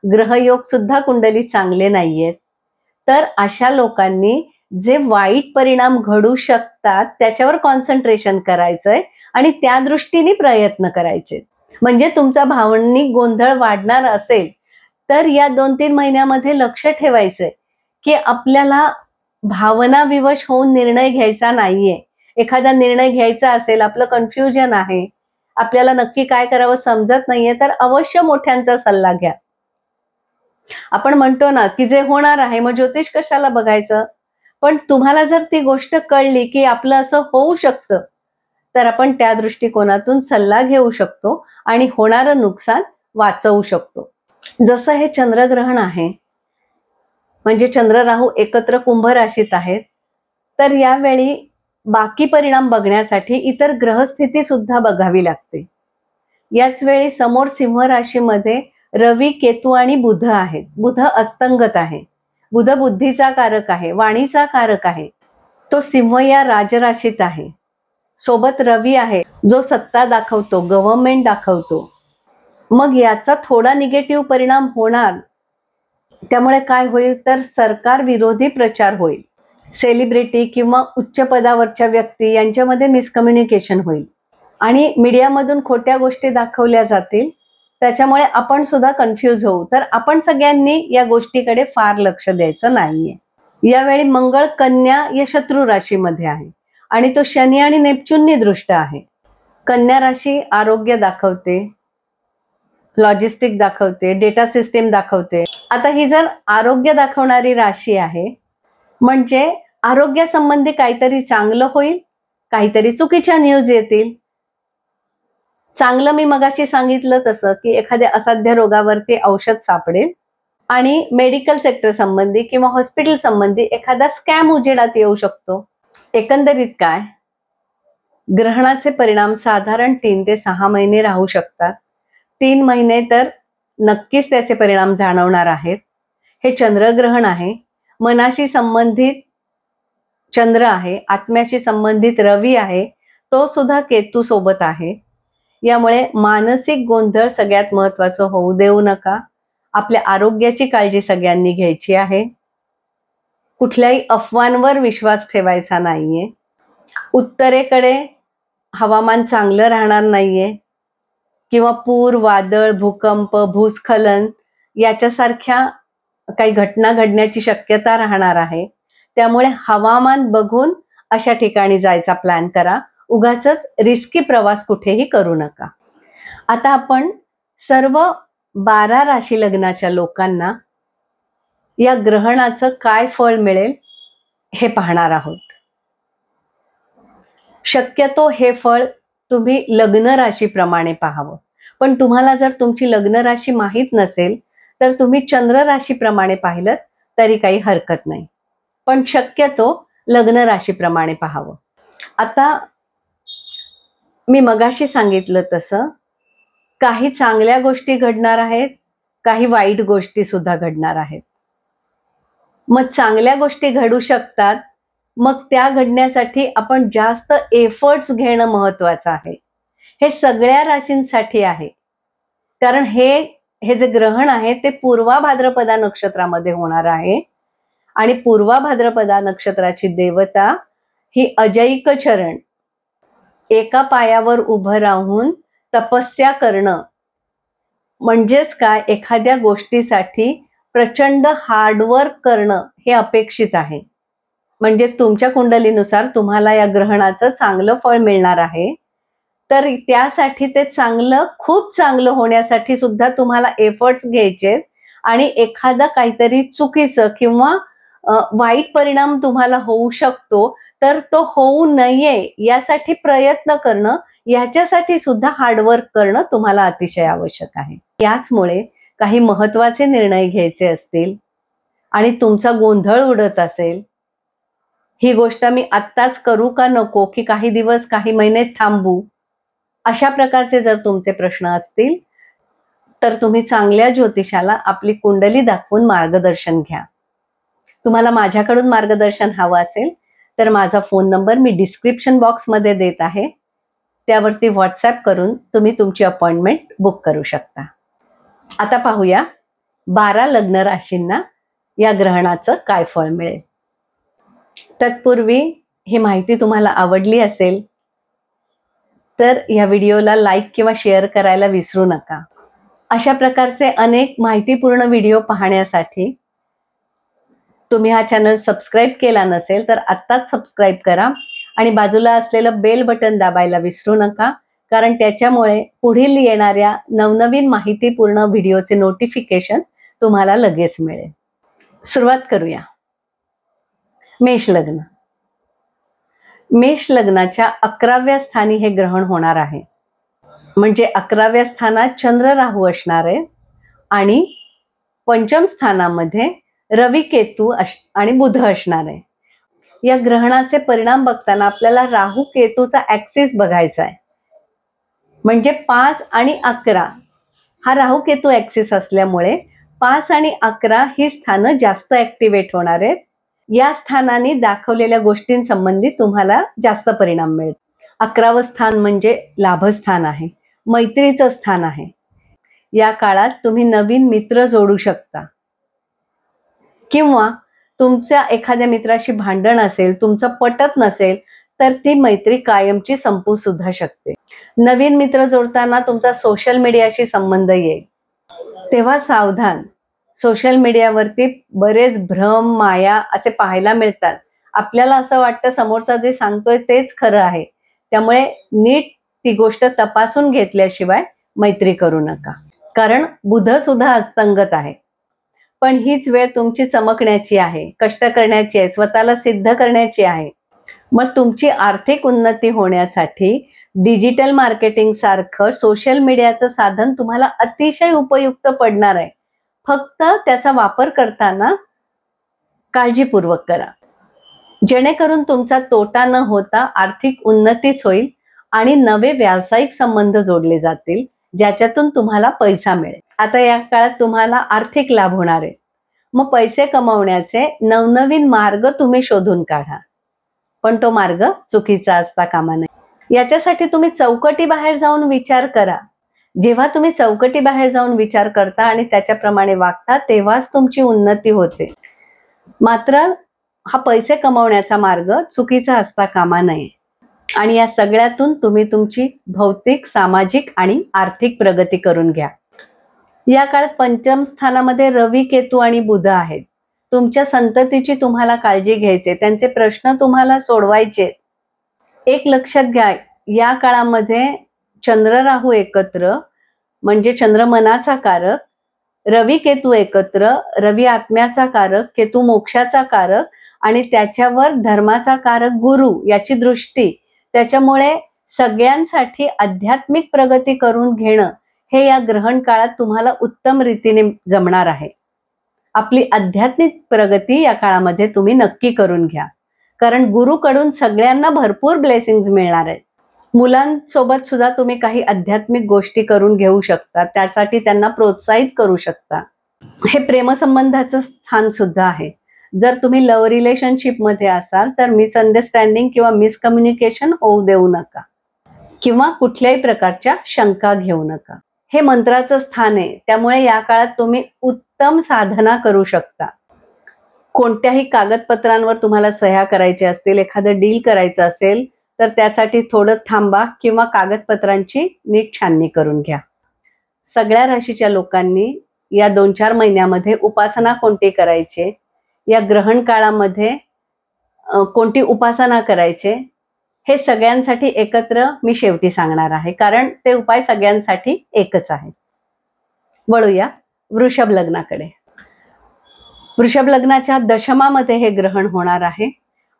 [SPEAKER 1] ग्रहयोग सुद्धा कुंडलीत चांगले नाहीयेत, तर अशा लोकांनी जे वाईट परिणाम घडू शकतात त्याच्यावर कॉन्सन्ट्रेशन करायचंय आणि त्या दृष्टीने प्रयत्न करायचे. म्हणजे तुमचा भावनिक गोंधळ वाढणार असेल तर या 2-3 महिन्यामध्ये लक्ष ठेवायचंय की आपल्याला भावना विवश होऊन निर्णय घ्यायचा नाहीये. एखादा निर्णय घ्यायचा असेल, आपलं कन्फ्युजन आहे, आपल्याला नक्की काय करावं समजत नाहीये, तर अवश्य मोठ्यांचा सल्ला घ्या. आपण म्हणतो ना की जे होणार आहे मग ज्योतिष कशाला बघायचं. पण तुम्हाला जर ती गोष्ट कळली की आपलं असं होऊ शकतं, तर आपण त्या दृष्टिकोनातून सल्ला घेऊ शकतो आणि होणारं नुकसान वाचवू शकतो. जसं हे चंद्रग्रहण आहे, म्हणजे चंद्र राहू एकत्र कुंभ राशीत आहेत, तर यावेळी बाकी परिणाम बघण्यासाठी इतर ग्रहस्थिती सुद्धा बघावी लागते. याच वेळी समोर सिंह राशीमध्ये रवी, केतू आणि बुध आहेत. बुध अस्तंगत आहे. बुध बुद्धीचा कारक आहे, वाणीचा कारक आहे. तो सिंह या राजराशीत आहे. सोबत रवी आहे जो सत्ता दाखवतो, गव्हर्नमेंट दाखवतो. मग याचा थोडा निगेटिव्ह परिणाम होणार. त्यामुळे काय होईल तर सरकार विरोधी प्रचार होईल. सेलिब्रिटी किंवा उच्च पदावरच्या व्यक्ती यांच्यामध्ये मिसकम्युनिकेशन होईल आणि मीडियामधून खोट्या गोष्टी दाखवल्या जातील. त्याच्यामुळे आपण सुद्धा कन्फ्यूज होऊ. तर आपण सगळ्यांनी या गोष्टीकडे फार लक्ष द्यायचं नाहीये. यावेळी मंगळ कन्या या शत्रू राशीमध्ये आहे आणि तो शनी आणि नेपच्यूननी दृष्ट आहे. कन्या राशी आरोग्य दाखवते, लॉजिस्टिक दाखवते, डेटा सिस्टीम दाखवते. आता ही जर आरोग्य दाखवणारी राशी आहे, म्हणजे आरोग्यासंबंधी काहीतरी चांगलं होईल, काहीतरी चुकीच्या न्यूज येतील. चांगलं मी मगाशी सांगितलं तसं की एखाद्या असाध्य रोगावरती औषध सापडेल आणि मेडिकल सेक्टर संबंधी किंवा हॉस्पिटल संबंधी एखादा स्कॅम उजेडात येऊ शकतो. एकंदरीत काय, ग्रहणाचे परिणाम साधारण 3 ते 6 महिने राहू शकतात. 3 महिने तर नक्कीच त्याचे परिणाम जाणवणार आहेत. हे चंद्रग्रहण आहे, मनाशी संबंधित चंद्र आहे, आत्म्याशी संबंधित रवी आहे, तो सुद्धा केतू सोबत आहे. यामुळे मानसिक गोंधळ सगळ्यात महत्वाचं होऊ देऊ नका. आपल्या आरोग्याची काळजी सगळ्यांनी घ्यायची आहे. कुठल्याही अफवांवर विश्वास ठेवायचा नाहीये. उत्तरेकडे हवामान चांगलं राहणार नाहीये किंवा पूर, वादळ, भूकंप, भूस्खलन याच्यासारख्या काही घटना घडण्याची शक्यता राहणार आहे. त्यामुळे हवामान बघून अशा ठिकाणी जायचा प्लॅन करा. उगाचच रिस्की प्रवास कुठेही करू नका. आता आपण सर्व 12 राशी लग्नाच्या लोकांना या ग्रहणाचं काय फळ मिळेल हे पाहणार आहोत. शक्यतो हे फळ तुम्ही लग्न राशीप्रमाणे पाहावं. पण तुम्हाला जर तुमची लग्न राशी माहीत नसेल तर तुम्ही चंद्र राशीप्रमाणे पाहिलं तरी काही हरकत नाही. पण शक्यतो लग्न राशीप्रमाणे पाहावं. आता मी मगाशी सांगितलं तसं काही चांगल्या गोष्टी घडणार आहेत, काही वाईट गोष्टी सुद्धा घडणार आहेत. मग चांगल्या गोष्टी घडू शकतात, मग त्या घडण्यासाठी आपण जास्त एफर्ट्स घेणं महत्वाचं आहे. हे सगळ्या राशींसाठी आहे, कारण हे जे ग्रहण आहे ते पूर्वा भाद्रपदा नक्षत्रामध्ये होणार आहे आणि पूर्वा भाद्रपदा नक्षत्राची देवता ही अजैक चरण, एका पायावर उभं राहून तपस्या करणं, म्हणजेच काय, एखाद्या गोष्टीसाठी प्रचंड हार्डवर्क करणं हे अपेक्षित आहे. म्हणजे तुमच्या कुंडलीनुसार तुम्हाला या ग्रहणाचं चांगलं फळ मिळणार आहे, तर त्यासाठी ते चांगलं, खूप चांगलं होण्यासाठी सुद्धा तुम्हाला एफर्ट्स घ्यायचे आणि एखादा काहीतरी चुकीचं किंवा वाईट परिणाम तुम्हाला होऊ शकतो, तर तो होऊ नये यासाठी प्रयत्न करणं, याच्यासाठी सुद्धा हार्डवर्क करणं तुम्हाला अतिशय आवश्यक आहे. याचमुळे काही महत्वाचे निर्णय घ्यायचे असतील आणि तुमचा गोंधळ उडत असेल, ही गोष्ट मी आत्ताच करू का नको, की काही दिवस काही महिने थांबू, अशा प्रकारचे जर तुमचे प्रश्न असतील तर तुम्ही चांगल्या ज्योतिषाला आपली कुंडली दाखवून मार्गदर्शन घ्या. तुम्हाला माझ्याकडून मार्गदर्शन हवं असेल तर माझा फोन नंबर मी डिस्क्रिप्शन बॉक्समध्ये देत आहे, त्यावरती व्हॉट्सॲप करून तुम्ही तुमची अपॉइंटमेंट बुक करू शकता. आता पाहूया 12 लग्न राशींना या ग्रहणाचं काय फळ मिळेल. तत्पूर्वी ही माहिती तुम्हाला आवडली असेल तर या व्हिडिओला लाईक किंवा शेअर करायला विसरू नका. अशा प्रकारचे अनेक माहितीपूर्ण व्हिडिओ पाहण्यासाठी तुम्ही हा चॅनल सबस्क्राईब केला नसेल तर आत्ताच सबस्क्राईब करा आणि बाजूला असलेलं बेल बटन दाबायला विसरू नका, कारण त्याच्यामुळे पुढील येणाऱ्या नवनवीन माहितीपूर्ण व्हिडिओचे नोटिफिकेशन तुम्हाला लगेच मिळेल. सुरुवात करूया. मेष लग्न. मेष लग्नाच्या 11व्या स्थानी हे ग्रहण होणार आहे. म्हणजे 11व्या स्थानात चंद्र राहू असणार आहे आणि पंचम स्थानामध्ये रवी केतू आणि बुध असणार आहे. या ग्रहणाचे परिणाम बघताना आपल्याला राहू केतूचा ऍक्सिस बघायचा आहे. म्हणजे 5 आणि 11 हा राहू केतू ऍक्सिस असल्यामुळे 5 आणि 11 ही स्थानं जास्त ऍक्टिव्हेट होणार आहेत. या स्थानाने दाखवलेल्या गोष्टींसंबंधी तुम्हाला जास्त परिणाम मिळेल. 11वं स्थान म्हणजे लाभस्थान आहे, मैत्रीचं स्थान आहे. या काळात तुम्ही नवीन मित्र जोडू शकता किंवा तुमच्या एखाद्या मित्राशी भांडण असेल, तुमचं पटत नसेल तर ती मैत्री कायमची संपू सुद्धा शकते. नवीन मित्र जोडताना तुमचा सोशल मीडियाशी संबंध येईल, तेव्हा सावधान. सोशल मीडियावरती बरेच भ्रम, माया असे पाहायला मिळतात. आपल्याला असं वाटतं समोरचा जे सांगतोय तेच खरं आहे, त्यामुळे नीट ती गोष्ट तपासून घेतल्याशिवाय मैत्री करू नका, कारण बुध सुद्धा अस्तंगत आहे. पण हीच वेळ तुमची चमकण्याची आहे, कष्ट करण्याची आहे, स्वतःला सिद्ध करण्याची आहे. मग तुमची आर्थिक उन्नती होण्यासाठी डिजिटल मार्केटिंग सारखं सोशल मीडियाचं साधन तुम्हाला अतिशय उपयुक्त पडणार आहे. फक्त त्याचा वापर करताना काळजीपूर्वक करा, जेणेकरून तुमचा तोटा न होता आर्थिक उन्नतीच होईल आणि नवे व्यावसायिक संबंध जोडले जातील, ज्याच्यातून तुम्हाला पैसा मिळेल. आता या काळात तुम्हाला आर्थिक लाभ होणार आहे. मग पैसे कमवण्याचे नवनवीन मार्ग तुम्ही शोधून काढा, पण तो मार्ग चुकीचा असता कामा नये. याच्यासाठी तुम्ही चौकटी बाहेर जाऊन विचार करा. जेव्हा तुम्ही चौकटी बाहेर जाऊन विचार करता आणि त्याच्याप्रमाणे वागता, तेव्हाच तुमची उन्नती होते. मात्र हा पैसे कमवण्याचा मार्ग चुकीचा असता कामा नये आणि या सगळ्यातून तुम्ही तुमची भौतिक, सामाजिक आणि आर्थिक प्रगती करून घ्या. या काळात पंचम स्थानामध्ये रवी, केतू आणि बुध आहेत. तुमच्या संततीची तुम्हाला काळजी घ्यायची, त्यांचे प्रश्न तुम्हाला सोडवायचे. एक लक्षात घ्या, या काळामध्ये चंद्र राहू एकत्र म्हणजे चंद्र मनाचा कारक, रवी केतू एकत्र, रवी आत्म्याचा कारक, केतू मोक्षाचा कारक आणि त्याच्यावर धर्माचा कारक गुरु याची दृष्टी. त्याच्यामुळे सगळ्यांसाठी आध्यात्मिक प्रगती करून घेणं हे या ग्रहण काळात तुम्हाला उत्तम रीतीने जमणार आहे. आपली आध्यात्मिक प्रगती या काळामध्ये तुम्ही नक्की करून घ्या, कारण गुरुकडून सगळ्यांना भरपूर ब्लेसिंग्स मिळणार आहेत. मुलांसोबत सुद्धा तुम्ही काही आध्यात्मिक गोष्टी करून घेऊ शकता, त्यासाठी त्यांना प्रोत्साहित करू शकता. हे प्रेमसंबंधाचं स्थान सुद्धा आहे. जर तुम्ही लव्ह रिलेशनशिप मध्ये असाल तर मिसअंडरस्टँडिंग किंवा मिसकम्युनिकेशन होऊ देऊ नका. किंवा कुठल्याही प्रकारच्या शंका घेऊ नका. हे मंत्राचं स्थान आहे, त्यामुळे या काळात तुम्ही उत्तम साधना करू शकता. कोणत्याही कागदपत्रांवर तुम्हाला सह्या करायच्या असतील, एखादं डील करायचं असेल तर त्यासाठी थोडं थांबा किंवा कागदपत्रांची नीट छाननी करून घ्या. सगळ्या राशीच्या लोकांनी या 2-4 महिन्यामध्ये उपासना कोणती करायची, या ग्रहण काळामध्ये कोणती उपासना करायचे, हे सगळ्यांसाठी एकत्र मी शेवटी सांगणार आहे, कारण ते उपाय सगळ्यांसाठी एकच आहे. वळूया वृषभ लग्नाकडे. वृषभ लग्नाच्या दशमामध्ये हे ग्रहण होणार आहे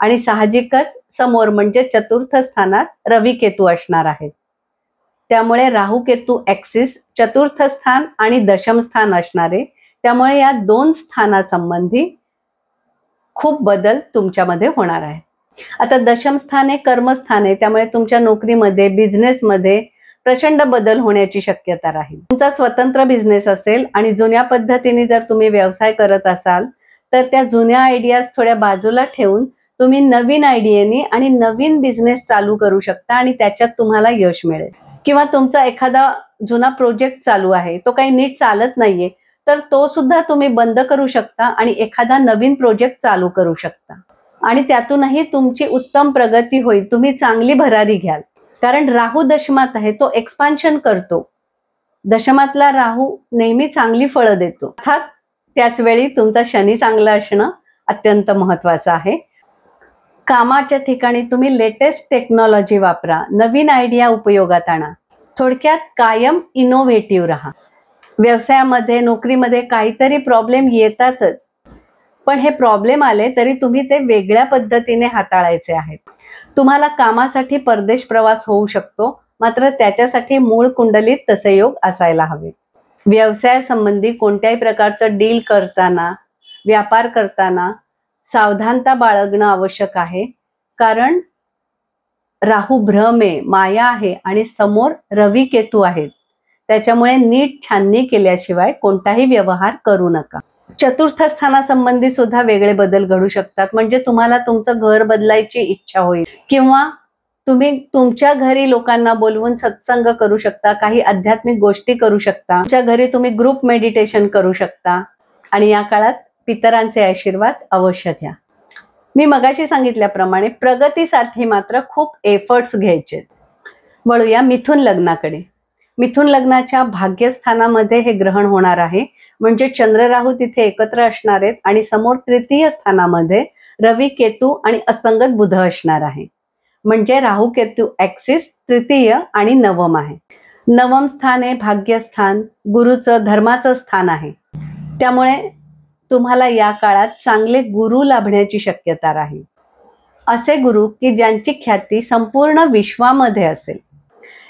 [SPEAKER 1] आणि साहजिकच समोर म्हणजे चतुर्थ स्थानात रवी केतू असणार आहेत. त्यामुळे राहू केतू ऍक्सिस चतुर्थ स्थान आणि दशम स्थान असणारे, त्यामुळे या 2 स्थानासंबंधी खूप बदल तुमच्यामध्ये होणार आहे. आता दशम स्थान हे कर्मस्थान आहे, त्यामुळे तुमच्या नोकरीमध्ये, बिझनेसमध्ये प्रचंड बदल होण्याची शक्यता राहील. तुमचा स्वतंत्र बिझनेस असेल आणि जुन्या पद्धतीने जर तुम्ही व्यवसाय करत असाल तर त्या जुन्या आयडियाज थोड्या बाजूला ठेवून तुम्ही नवीन आयडियानी आणि नवीन बिझनेस चालू करू शकता आणि त्याच्यात तुम्हाला यश मिळेल. किंवा तुमचा एखादा जुना प्रोजेक्ट चालू आहे, तो काही नीट चालत नाहीये, तर तो सुद्धा तुम्ही बंद करू शकता आणि एखादा नवीन प्रोजेक्ट चालू करू शकता आणि त्यातूनही तुमची उत्तम प्रगती होईल. तुम्ही चांगली भरारी घ्याल, कारण राहू दशमात आहे, तो एक्सपान्शन करतो. दशमातला राहू नेहमी चांगली फळं देतो. अर्थात त्याच वेळी तुमचा शनी चांगला असणं अत्यंत महत्वाचं आहे. कामाच्या ठिकाणी तुम्ही लेटेस्ट टेक्नॉलॉजी वापरा, नवीन आयडिया उपयोगात आणा. थोडक्यात कायम इनोव्हेटिव्ह राहा. व्यवसायामध्ये, नोकरीमध्ये काहीतरी प्रॉब्लेम येतातच, पण हे प्रॉब्लेम आले तरी तुम्ही ते वेगळ्या पद्धतीने हाताळायचे आहेत. तुम्हाला कामासाठी परदेश प्रवास होऊ शकतो, मात्र त्याच्यासाठी मूळ कुंडलीत तसे योग असायला हवे. व्यवसायासंबंधी कोणत्याही प्रकारचं डील करताना, व्यापार करताना सावधानता बाळगणं आवश्यक आहे, कारण राहू भ्रम आहे, माया आहे आणि समोर रवी केतू आहेत. त्याच्यामुळे नीट छाननी केल्याशिवाय कोणताही व्यवहार करू नका. चतुर्थ स्थानासंबंधी सुद्धा वेगळे बदल घडू शकतात, म्हणजे तुम्हाला तुमचं घर बदलायची इच्छा होईल किंवा तुम्ही तुमच्या घरी लोकांना बोलवून सत्संग करू शकता, काही आध्यात्मिक गोष्टी करू शकता. तुमच्या घरी तुम्ही ग्रुप मेडिटेशन करू शकता आणि या काळात पितरांचे आशीर्वाद अवश्य घ्या. मी मगाशी सांगितल्याप्रमाणे प्रगतीसाठी मात्र खूप एफर्ट्स घ्यायचे. वळूया मिथुन लग्नाकडे. मिथुन लग्नाच्या भाग्यस्थानामध्ये हे ग्रहण होणार आहे, म्हणजे चंद्र राहू तिथे एकत्र असणार आहेत आणि समोर तृतीय स्थानामध्ये रवी केतू आणि असंगत बुध असणार आहे. म्हणजे राहू केतू ऍक्सिस तृतीय आणि नवम आहे. नवम स्थान हे भाग्यस्थान, गुरुचं, धर्माचं स्थान आहे. त्यामुळे तुम्हाला या काळात चांगले गुरु लाभण्याची शक्यता राहील. असे गुरु की ज्यांची ख्याती संपूर्ण विश्वामध्ये असेल.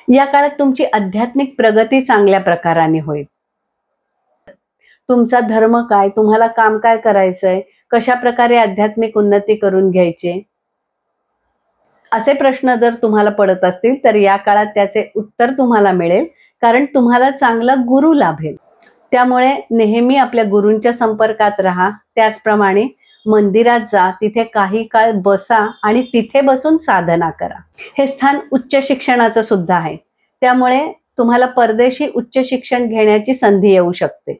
[SPEAKER 1] या काळात तुमची आध्यात्मिक प्रगती चांगल्या प्रकाराने होईल. तुमचा धर्म काय, तुम्हाला काम काय करायचंय, कशा प्रकारे आध्यात्मिक उन्नती करून घ्यायची, असे प्रश्न जर तुम्हाला पडत असतील तर या काळात त्याचे उत्तर तुम्हाला मिळेल, कारण तुम्हाला चांगला गुरु लाभेल. त्यामुळे नेहमी आपल्या गुरूंच्या संपर्कात राहा. त्याचप्रमाणे मंदिरात जा, तिथे काही काळ बसा आणि तिथे बसून साधना करा. हे स्थान उच्च शिक्षणाचं सुद्धा आहे, त्यामुळे तुम्हाला परदेशी उच्च शिक्षण घेण्याची संधी येऊ शकते,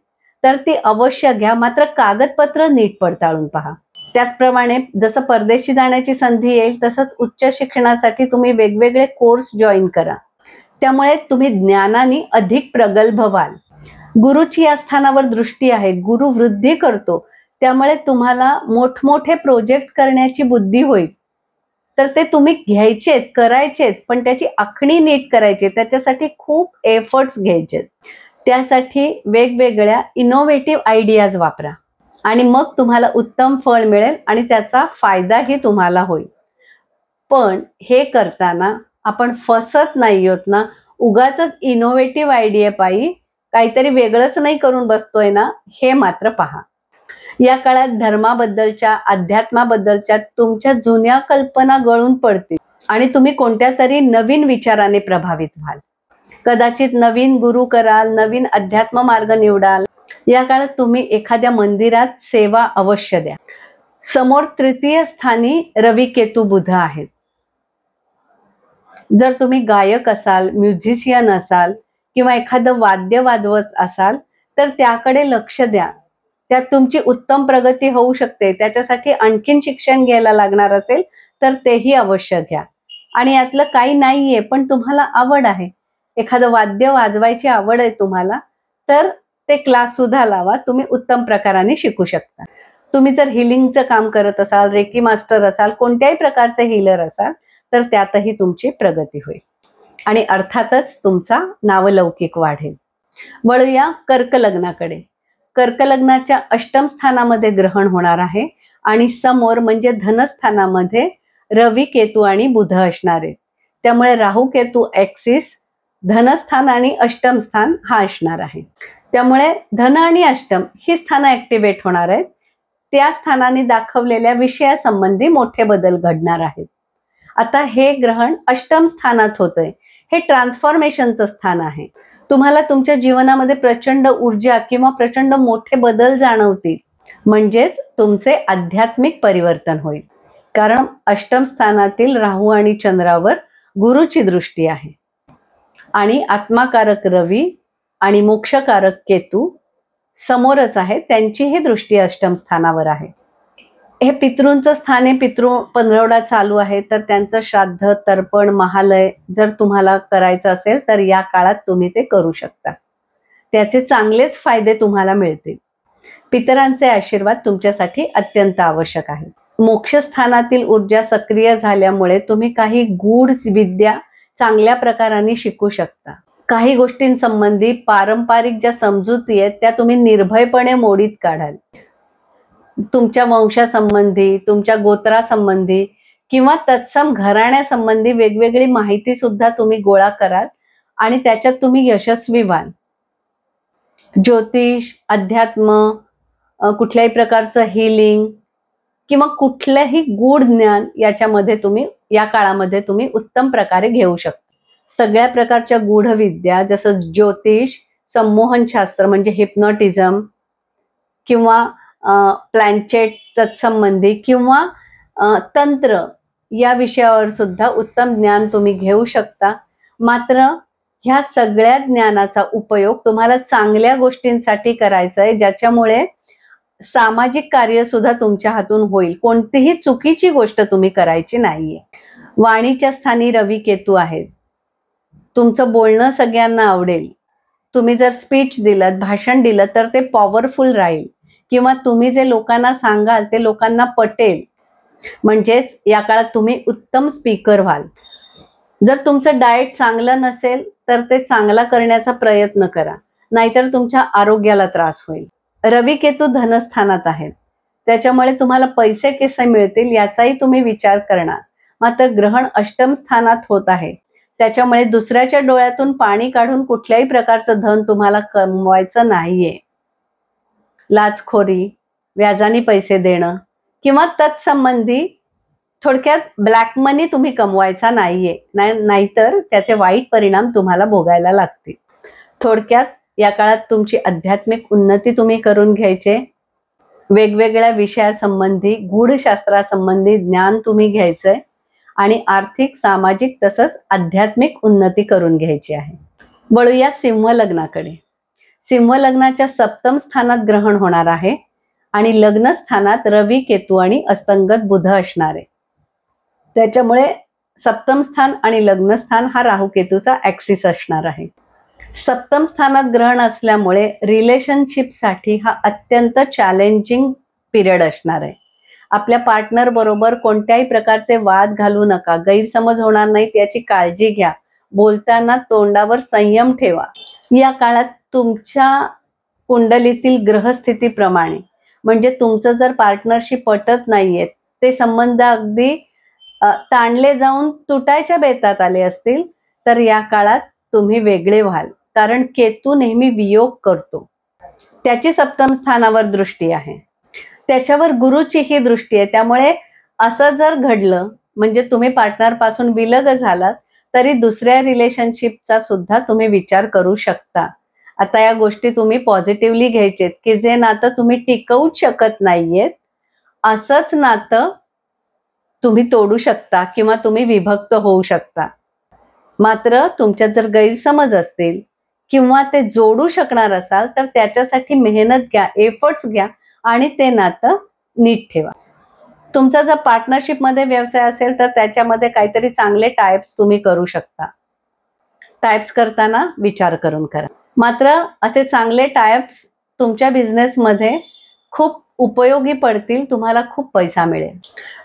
[SPEAKER 1] तर ती अवश्य घ्या, मात्र कागदपत्र नीट पडताळून पहा. त्याचप्रमाणे जसं परदेशी जाण्याची संधी येईल तसंच उच्च शिक्षणासाठी तुम्ही वेगवेगळे कोर्स जॉईन करा. त्यामुळे तुम्ही ज्ञानाने अधिक प्रगल्भ व्हाल. गुरुची या स्थानावर दृष्टी आहे, गुरु वृद्धी करतो, त्यामुळे तुम्हाला मोठमोठे प्रोजेक्ट करण्याची बुद्धी होईल. तर ते तुम्ही घ्यायचेत, करायचेत, पण त्याची आखणी नीट करायची, त्याच्यासाठी खूप एफर्ट्स घ्यायचे. त्यासाठी वेगवेगळ्या इनोव्हेटिव्ह आयडियाज वापरा आणि मग तुम्हाला उत्तम फळ मिळेल आणि त्याचा फायदाही तुम्हाला होईल. पण हे करताना आपण फसत नाही होत ना, उगाच इनोव्हेटिव्ह आयडिया पायी काहीतरी वेगळंच नाही करून बसतोय ना, हे मात्र पहा. या काळात धर्माबद्दलच्या, अध्यात्माबद्दलच्या तुमच्या जुन्या कल्पना गळून पडतील आणि तुम्ही कोणत्या तरी नवीन विचाराने प्रभावित व्हाल. कदाचित नवीन गुरु कराल, नवीन अध्यात्म मार्ग निवडाल. या काळात तुम्ही एखाद्या मंदिरात सेवा अवश्य द्या. समोर तृतीय स्थानी रवी केतू बुध आहेत. जर तुम्ही गायक असाल, म्युझिशियन असाल किंवा एखादं वाद्य वाजवत असाल तर त्याकडे लक्ष द्या. त्यात तुमची उत्तम प्रगती होऊ शकते. त्याच्यासाठी आणखीन शिक्षण घ्यायला लागणार असेल तर तेही अवश्य घ्या. आणि यातलं काही नाहीये पण तुम्हाला आवड आहे, एखादं वाद्य वाजवायची आवड आहे तुम्हाला, तर ते क्लास सुद्धा लावा. तुम्ही उत्तम प्रकाराने शिकू शकता. तुम्ही जर हिलिंगचं काम करत असाल, रेकी मास्टर असाल, कोणत्याही प्रकारचे हीलर असाल तर त्यातही तुमची प्रगती होईल आणि अर्थातच तुमचा नावलौकिक वाढेल. वळूया कर्क लग्नाकडे. कर्क लग्नाच्या अष्टम स्थानामध्ये ग्रहण होणार आहे आणि समोर म्हणजे धनस्थानामध्ये रवी, केतू आणि बुध असणार आहे. त्यामुळे राहू केतू ऍक्सिस धनस्थान आणि अष्टम स्थान हा असणार आहे. त्यामुळे धन आणि अष्टम ही स्थानं ऍक्टिव्हेट होणार आहेत. त्या स्थानाने दाखवलेल्या विषयासंबंधी मोठे बदल घडणार आहेत. आता हे ग्रहण अष्टम स्थानात होतंय, हे ट्रान्सफॉर्मेशनचं स्थान आहे. तुम्हाला तुमच्या जीवनामध्ये प्रचंड ऊर्जा किंवा प्रचंड मोठे बदल जाणवतील, म्हणजेच तुमचे आध्यात्मिक परिवर्तन होईल. कारण अष्टम स्थानातील राहू आणि चंद्रावर गुरुची दृष्टी आहे आणि आत्माकारक रवी आणि मोक्षकारक केतू समोरच आहे, त्यांचीही दृष्टी अष्टम स्थानावर आहे. हे पितृंचं स्थान आहे. पितृ पंधरवडा चालू आहे तर त्यांचं श्राद्ध, तर्पण, महालय जर तुम्हाला करायचं असेल तर या काळात तुम्ही ते करू शकता. त्याचे चांगलेच फायदे तुम्हाला मिळतील. पितरांचे आशीर्वाद तुमच्यासाठी अत्यंत आवश्यक आहे. मोक्षस्थानातील ऊर्जा सक्रिय झाल्यामुळे तुम्ही काही गूढ विद्या चांगल्या प्रकाराने शिकू शकता. काही गोष्टींसंबंधी पारंपरिक ज्या समजुती आहेत त्या तुम्ही निर्भयपणे मोडीत काढाल. तुमच्या वंशासंबंधी, तुमच्या गोत्रासंबंधी किंवा तत्सम घराण्यासंबंधी वेगवेगळी माहिती सुद्धा तुम्ही गोळा कराल आणि त्याच्यात तुम्ही यशस्वी व्हाल. ज्योतिष, अध्यात्म, कुठल्याही प्रकारचं हिलिंग किंवा कुठलंही गूढ ज्ञान याच्यामध्ये तुम्ही या काळामध्ये तुम्ही उत्तम प्रकारे घेऊ शकता. सगळ्या प्रकारच्या गूढ विद्या जसं ज्योतिष, संमोहन शास्त्र म्हणजे हिप्नोटिझम किंवा प्लॅनचेट तत्संबंधी किंवा तंत्र या विषयावर सुद्धा उत्तम ज्ञान तुम्ही घेऊ शकता. मात्र ह्या सगळ्या ज्ञानाचा उपयोग तुम्हाला चांगल्या गोष्टींसाठी करायचा आहे, ज्याच्यामुळे सामाजिक कार्य सुद्धा तुमच्या हातून होईल. कोणतीही चुकीची गोष्ट तुम्ही करायची नाहीये. वाणीच्या स्थानी रवी, केतू आहेत. तुमचं बोलणं सगळ्यांना आवडेल. तुम्ही जर स्पीच दिलं, भाषण दिलं तर ते पॉवरफुल राहील किंवा तुम्ही जे लोकांना सांगाल ते लोकांना पटेल. म्हणजेच या काळात तुम्ही उत्तम स्पीकर व्हाल. जर तुमचं डाएट चांगलं नसेल तर ते चांगला करण्याचा प्रयत्न करा, नाहीतर तुमच्या आरोग्याला त्रास होईल. रवी, केतू धनस्थानात आहेत, त्याच्यामुळे तुम्हाला पैसे कसे मिळतील याचाही तुम्ही विचार करणार. मात्र ग्रहण अष्टम स्थानात होत आहे, त्याच्यामुळे दुसऱ्याच्या डोळ्यातून पाणी काढून कुठल्याही प्रकारचं धन तुम्हाला कमवायचं नाहीये. लाचखोरी, व्याजाने पैसे देणं किंवा तत्संबंधी थोडक्यात ब्लॅक मनी तुम्ही कमवायचा नाहीये, नाहीतर त्याचे वाईट परिणाम तुम्हाला भोगायला लागतील. थोडक्यात या काळात तुमची आध्यात्मिक उन्नती तुम्ही करून घ्यायचे. वेगवेगळ्या विषयासंबंधी, गूढशास्त्रासंबंधी ज्ञान तुम्ही घ्यायचंय आणि आर्थिक, सामाजिक तसंच आध्यात्मिक उन्नती करून घ्यायची आहे. वळूया सिंह लग्नाकडे. सिंह लग्नाच्या सप्तम स्थानात ग्रहण होणार आहे आणि लग्न स्थानात रवी, केतू आणि असंगत बुध असणार आहे. त्याच्यामुळे सप्तम स्थान आणि लग्न स्थान हा राहू केतूचा ऍक्सिस असणार आहे. सप्तम स्थानात ग्रहण असल्यामुळे रिलेशनशिपसाठी हा अत्यंत चॅलेंजिंग पिरियड असणार आहे. आपल्या पार्टनर बरोबर कोणत्याही प्रकारचे वाद घालू नका, गैरसमज होणार नाहीत याची काळजी घ्या. बोलताना तोंडावर संयम ठेवा. या काळात तुमच्या कुंडलीतील ग्रहस्थितीप्रमाणे, म्हणजे तुमचं जर पार्टनरशी पटत नाहीये, ते संबंध अगदी ताणले जाऊन तुटायच्या बेतात आले असतील तर या काळात तुम्ही वेगळे व्हाल. कारण केतू नेहमी वियोग करतो, त्याची सप्तम स्थानावर दृष्टी आहे, त्याच्यावर गुरुची ही दृष्टी आहे. त्यामुळे असं जर घडलं म्हणजे तुम्ही पार्टनर पासून विलग झालात तरी दुसऱ्या रिलेशनशिपचा सुद्धा तुम्ही विचार करू शकता. आता या गोष्टी तुम्ही पॉझिटिव्हली घ्यायचेत की जे नातं तुम्ही टिकवूच शकत नाहीयेत, असंच नातं तुम्ही तोडू शकता किंवा तुम्ही विभक्त होऊ शकता. मात्र तुमच्यात जर गैरसमज असतील किंवा ते जोडू शकणार असाल तर त्याच्यासाठी मेहनत घ्या, एफर्ट्स घ्या आणि ते नातं नीट ठेवा. तुमचा जर पार्टनरशिप मध्ये व्यवसाय असेल तर त्याच्यामध्ये काहीतरी चांगले टाइप्स तुम्ही करू शकता. टाइप्स करताना विचार करून करा. मात्र असे चांगले टाइप्स तुमच्या बिझनेस मध्ये खूप उपयोगी पडतील, तुम्हाला खूप पैसा मिळेल.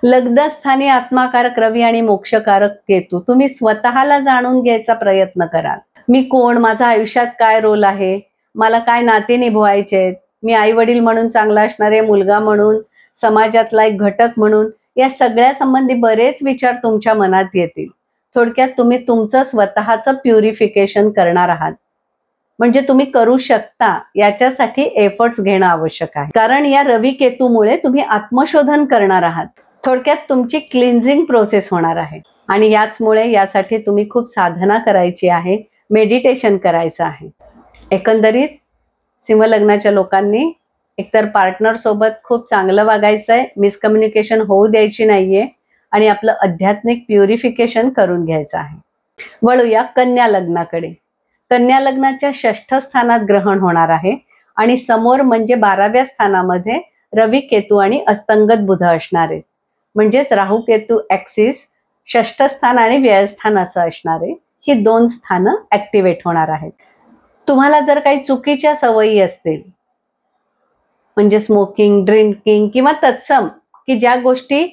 [SPEAKER 1] लग्नस्थानी आत्माकारक रवी आणि मोक्षकारक केतू. तुम्ही स्वतःला जाणून घ्यायचा प्रयत्न कराल. मी कोण, माझा आयुष्यात काय रोल आहे, मला काय नाते निभवायचे, मी आई वडील म्हणून चांगला असणारे, मुलगा म्हणून, समाजातला एक घटक म्हणून, या सगळ्या संबंधी बरेच विचार तुमच्या मनात येतील. थोडक्यात तुम्ही तुमचं स्वतःचं प्युरिफिकेशन करणार आहात. म्हणजे तुम्ही करू शकता याच्यासाठी एफर्ट्स घेणं आवश्यक आहे. कारण या रवी केतूमुळे तुम्ही आत्मशोधन करणार आहात. थोडक्यात तुमची क्लिन्झिंग प्रोसेस होणार आहे आणि याचमुळे यासाठी तुम्ही खूप साधना करायची आहे, मेडिटेशन करायचं आहे. एकंदरीत सिंह लग्नाच्या लोकांनी एकतर पार्टनर सोबत खूप चांगलं वागायचं आहे, मिसकम्युनिकेशन होऊ द्यायची नाहीये आणि आपलं आध्यात्मिक प्युरिफिकेशन करून घ्यायचं आहे. वळूया कन्या लग्नाकडे. कन्या लग्नाच्या 6ठ स्थानात ग्रहण होणार आहे आणि समोर म्हणजे 12व्या स्थानामध्ये रवी केतू आणि अस्तंगत बुध असणार आहेत. म्हणजेच राहू केतू ऍक्सिस 6ठ स्थान आणि व्ययस्थान असं असणार आहे. ही 2 स्थानं ऍक्टिव्हेट होणार आहेत. तुम्हाला जर काही चुकीच्या सवयी असतील, म्हणजे स्मोकिंग, ड्रिंकिंग किंवा तत्सम, की ज्या गोष्टी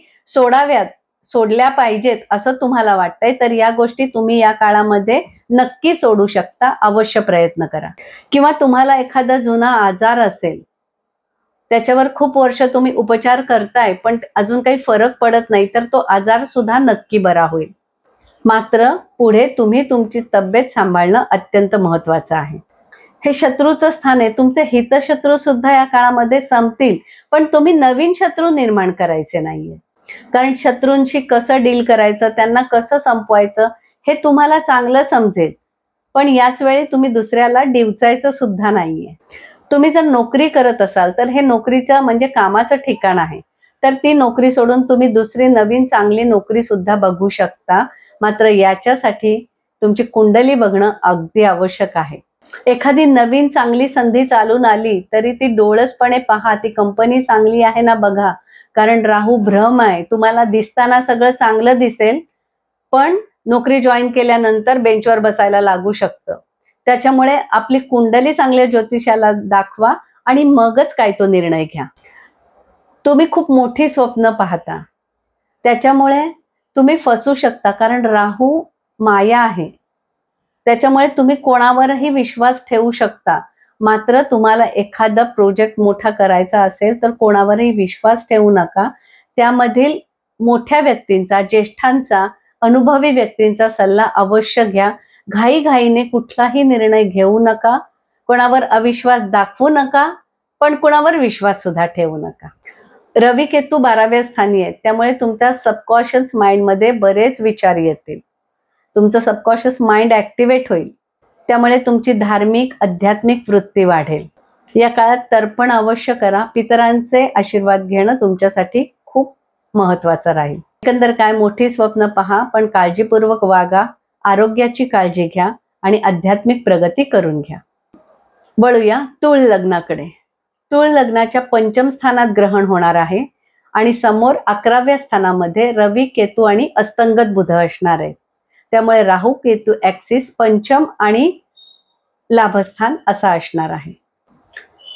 [SPEAKER 1] सोडल्या पाहिजेत असं तुम्हाला वाटतंय, तर या गोष्टी तुम्ही या काळामध्ये नक्की सोडू शकता. अवश्य प्रयत्न करा. किंवा तुम्हाला एखादा जुना आजार असेल, त्याच्यावर खूप वर्ष तुम्ही उपचार करताय पण अजून काही फरक पडत नाही, तर तो आजार सुद्धा नक्की बरा होईल. मात्र पुढे तुम्ही तुमची तब्येत सांभाळणं अत्यंत महत्वाचं आहे. हे शत्रूचं स्थान आहे. तुमचे हितशत्रू सुद्धा या काळामध्ये संपतील, पण तुम्ही नवीन शत्रू निर्माण करायचे नाहीये. कारण शत्रूंशी कसं डील करायचं, त्यांना कसं संपवायचं हे तुम्हाला चांगलं समजेल, पण याच वेळी तुम्ही दुसऱ्याला डिवचायचं सुद्धा नाहीये. तुम्ही जर नोकरी करत असाल तर हे नोकरीचं म्हणजे कामाचं ठिकाण आहे, तर ती नोकरी सोडून तुम्ही दुसरी नवीन चांगली नोकरी सुद्धा बघू शकता. मात्र याच्यासाठी तुमची कुंडली बघणं अगदी आवश्यक आहे. एखादी नवीन चांगली संधी चालून आली तरी ती डोळसपणे पहा, ती कंपनी चांगली आहे ना बघा. कारण राहू भ्रम आहे. तुम्हाला दिसताना सगळं चांगलं दिसेल, पण नोकरी जॉईन केल्यानंतर बेंचवर बसायला लागू शकतं. त्याच्यामुळे आपली कुंडली चांगल्या ज्योतिषाला दाखवा आणि मगच काय तो निर्णय घ्या. तुम्ही खूप मोठी स्वप्न पाहता, त्याच्यामुळे तुम्ही फसू शकता. कारण राहू माया आहे, त्याच्यामुळे तुम्ही कोणावरही विश्वास ठेवू शकता. मात्र तुम्हाला एखादा प्रोजेक्ट मोठा करायचा असेल तर कोणावरही विश्वास ठेवू नका. त्यामधील मोठ्या व्यक्तींचा, ज्येष्ठांचा, अनुभवी व्यक्तींचा सल्ला अवश्य घ्या. घाईघाईने कुठलाही निर्णय घेऊ नका. कोणावर अविश्वास दाखवू नका, पण कोणावर विश्वास सुद्धा ठेवू नका. रवी केतू 12व्या स्थानी आहेत, त्यामुळे तुमच्या सबकॉन्शियस माइंड मध्ये बरेच विचार येतील. तुमचं सबकॉन्शियस माइंड ऍक्टिव्हेट होईल, त्यामुळे तुमची धार्मिक आध्यात्मिक वृत्ती वाढेल. या काळात तर्पण अवश्य करा. पितरांचे आशीर्वाद घेणं तुमच्यासाठी खूप महत्वाचं राहील. एकंदर काय, मोठी स्वप्न पहा पण काळजीपूर्वक वागा, आरोग्याची काळजी घ्या आणि आध्यात्मिक प्रगती करून घ्या. वळूया तुळ लग्नाकडे. तुळ लग्नाच्या 5म स्थानात ग्रहण होणार आहे आणि समोर 11व्या स्थानामध्ये रवी केतू आणि अस्तंगत बुध असणार आहे. त्यामुळे राहू केतू ऍक्सिस 5म आणि लाभस्थान असा असणार आहे.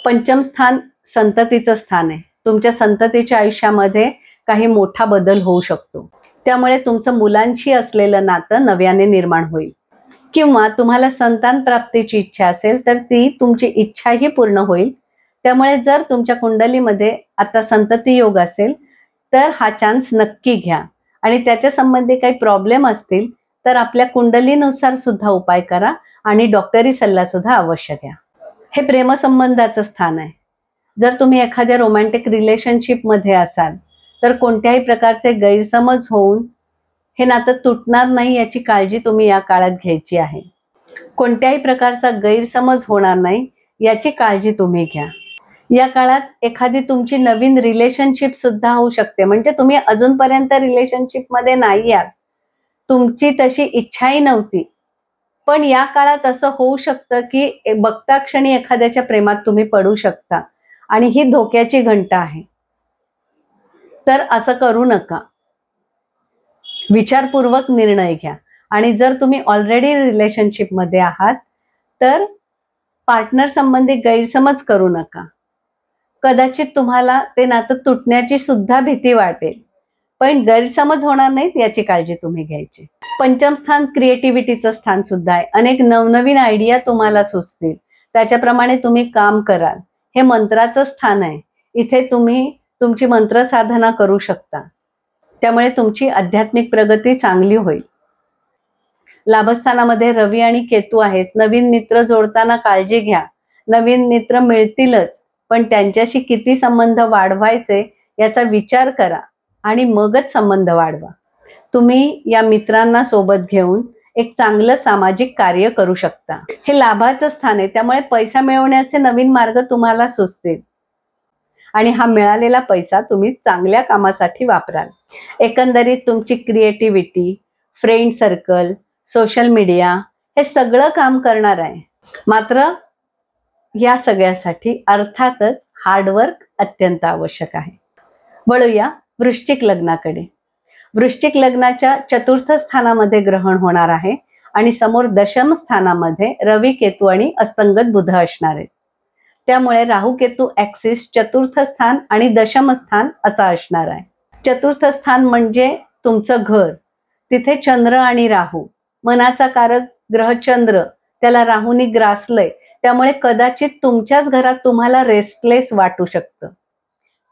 [SPEAKER 1] 5म स्थान संततीचं स्थान आहे. तुमच्या संततीच्या आयुष्यामध्ये काही मोठा बदल होऊ शकतो. त्यामुळे तुमचं मुलांशी असलेलं नातं नव्याने निर्माण होईल. किंवा तुम्हाला संतान प्राप्तीची इच्छा असेल तर ती तुमची इच्छाही पूर्ण होईल. त्यामुळे जर तुमच्या कुंडलीमध्ये आता संतती योग असेल तर हा चान्स नक्की घ्या. आणि त्याच्या संबंधी काही प्रॉब्लेम असतील तर आपल्या कुंडलीनुसार सुद्धा उपाय करा आणि डॉक्टरी सल्ला सुद्धा अवश्य घ्या. हे प्रेमसंबंधाचं स्थान आहे. जर तुम्ही एखाद्या रोमॅन्टिक रिलेशनशिप मध्ये असाल तर कोणत्याही प्रकारचे गैरसमज होऊन हे नातं तुटणार नाही याची काळजी तुम्ही या काळात घ्यायची आहे. कोणत्याही प्रकारचा गैरसमज होणार नाही याची काळजी तुम्ही घ्या. या काळात एखादी तुमची नवीन रिलेशनशिप सुद्धा होऊ शकते. म्हणजे तुम्ही अजूनपर्यंत रिलेशनशिप मध्ये नाही आहात, तुमची तशी इच्छाही नव्हती, पण या काळात असं होऊ शकतं की बघता क्षणी एखाद्याच्या प्रेमात तुम्ही पडू शकता आणि ही धोक्याची घंटा आहे. तर असं करू नका. विचारपूर्वक निर्णय घ्या. आणि जर तुम्ही ऑलरेडी रिलेशनशिपमध्ये आहात तर पार्टनर संबंधी गैरसमज करू नका. कदाचित तुम्हाला ते नातं तुटण्याची सुद्धा भीती वाटेल, पण गैरसमज होणार नाहीत याची काळजी तुम्ही घ्यायची. पंचम स्थान क्रिएटिव्हिटीचं स्थान सुद्धा आहे. अनेक नवनवीन आयडिया तुम्हाला सुचतील, त्याच्याप्रमाणे तुम्ही काम कराल. हे मंत्राचं स्थान आहे. इथे तुम्ही तुमची मंत्र साधना करू शकता. त्यामुळे तुमची आध्यात्मिक प्रगती चांगली होईल. लाभस्थानामध्ये रवी आणि केतू आहेत. नवीन मित्र जोडताना काळजी घ्या. नवीन मित्र मिळतीलच, पण त्यांच्याशी किती संबंध वाढवायचे याचा विचार करा आणि मगच संबंध वाढवा. तुम्ही या मित्रांना सोबत घेऊन एक चांगलं सामाजिक कार्य करू शकता. हे लाभाचं स्थान आहे, त्यामुळे पैसा मिळवण्याचे नवीन मार्ग तुम्हाला सुचतील आणि हा मिळालेला पैसा तुम्ही चांगल्या कामासाठी वापराल. एकंदरीत तुमची creativity, friend circle, social media हे सगळं काम करणार आहे. मात्र या सगळ्यासाठी अर्थातच हार्डवर्क अत्यंत आवश्यक आहे. वळूया वृश्चिक लग्नाकडे. वृश्चिक लग्नाच्या चतुर्थ स्थानामध्ये ग्रहण होणार आहे आणि समोर दशम स्थानामध्ये रवी, केतू आणि अस्तंगत बुध असणार आहेत. त्यामुळे राहू केतू ऍक्सिस चतुर्थ स्थान आणि दशम स्थान असा असणार आहे. चतुर्थ स्थान म्हणजे तुमचं घर. तिथे चंद्र आणि राहू, मनाचा कारक ग्रह चंद्र, त्याला राहूनी ग्रासलंय. त्यामुळे कदाचित तुमच्याच घरात तुम्हाला रेस्टलेस वाटू शकतं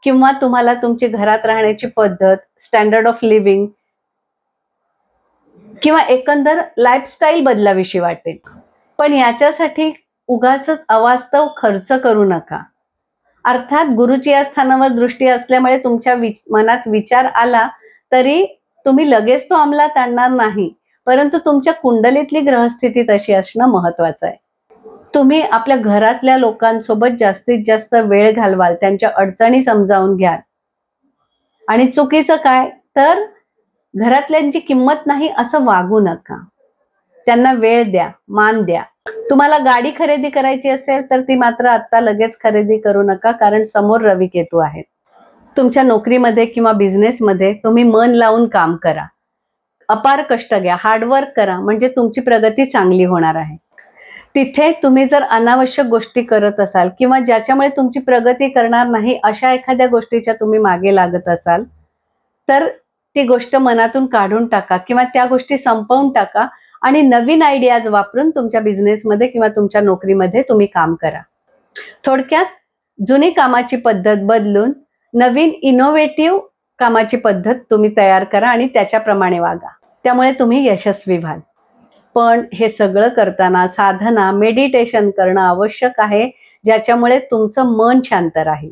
[SPEAKER 1] किंवा तुम्हाला तुमची घरात राहण्याची पद्धत, स्टँडर्ड ऑफ लिव्हिंग किंवा एकंदर लाईफस्टाईल बदलाविषयी वाटेल. पण याच्यासाठी उगाचच अवास्तव खर्च करू नका. अर्थात गुरुची या स्थानावर दृष्टी असल्यामुळे तुमच्या मनात विचार आला तरी तुम्ही लगेच तो अंमलात आणणार नाही, परंतु तुमच्या कुंडलीतली ग्रहस्थिती तशी असणं महत्वाचं आहे. तुम्ही आपल्या घरातल्या लोकांसोबत जास्तीत जास्त वेळ घालवाल, त्यांच्या अडचणी समजावून घ्याल. आणि चुकीचं काय तर घरातल्यांची किंमत नाही असं वागू नका. त्यांना वेळ द्या, मान द्या. तुम्हाला गाडी खरेदी करायची असेल तर ती मात्र आता लगेच खरेदी करू नका, कारण समोर रवी केतू आहेत. तुमच्या नोकरीमध्ये किंवा बिझनेसमध्ये तुम्ही मन लावून काम करा, अपार कष्ट घ्या, हार्डवर्क करा, म्हणजे तुमची प्रगती चांगली होणार आहे. तिथे तुम्ही जर अनावश्यक गोष्टी करत असाल किंवा ज्याच्यामुळे तुमची प्रगती करणार नाही अशा एखाद्या गोष्टीच्या तुम्ही मागे लागत असाल तर ती गोष्ट मनातून काढून टाका किंवा त्या गोष्टी संपवून टाका आणि नवीन आयडियाज वापरून तुमच्या बिझनेसमध्ये किंवा तुमच्या नोकरीमध्ये तुम्ही काम करा. थोडक्यात जुनी कामाची पद्धत बदलून नवीन इनोव्हेटिव्ह कामाची पद्धत तुम्ही तयार करा आणि त्याच्याप्रमाणे वागा. त्यामुळे तुम्ही यशस्वी व्हाल. पण हे सगळं करताना साधना, मेडिटेशन करणं आवश्यक आहे, ज्याच्यामुळे तुमचं मन शांत राहील.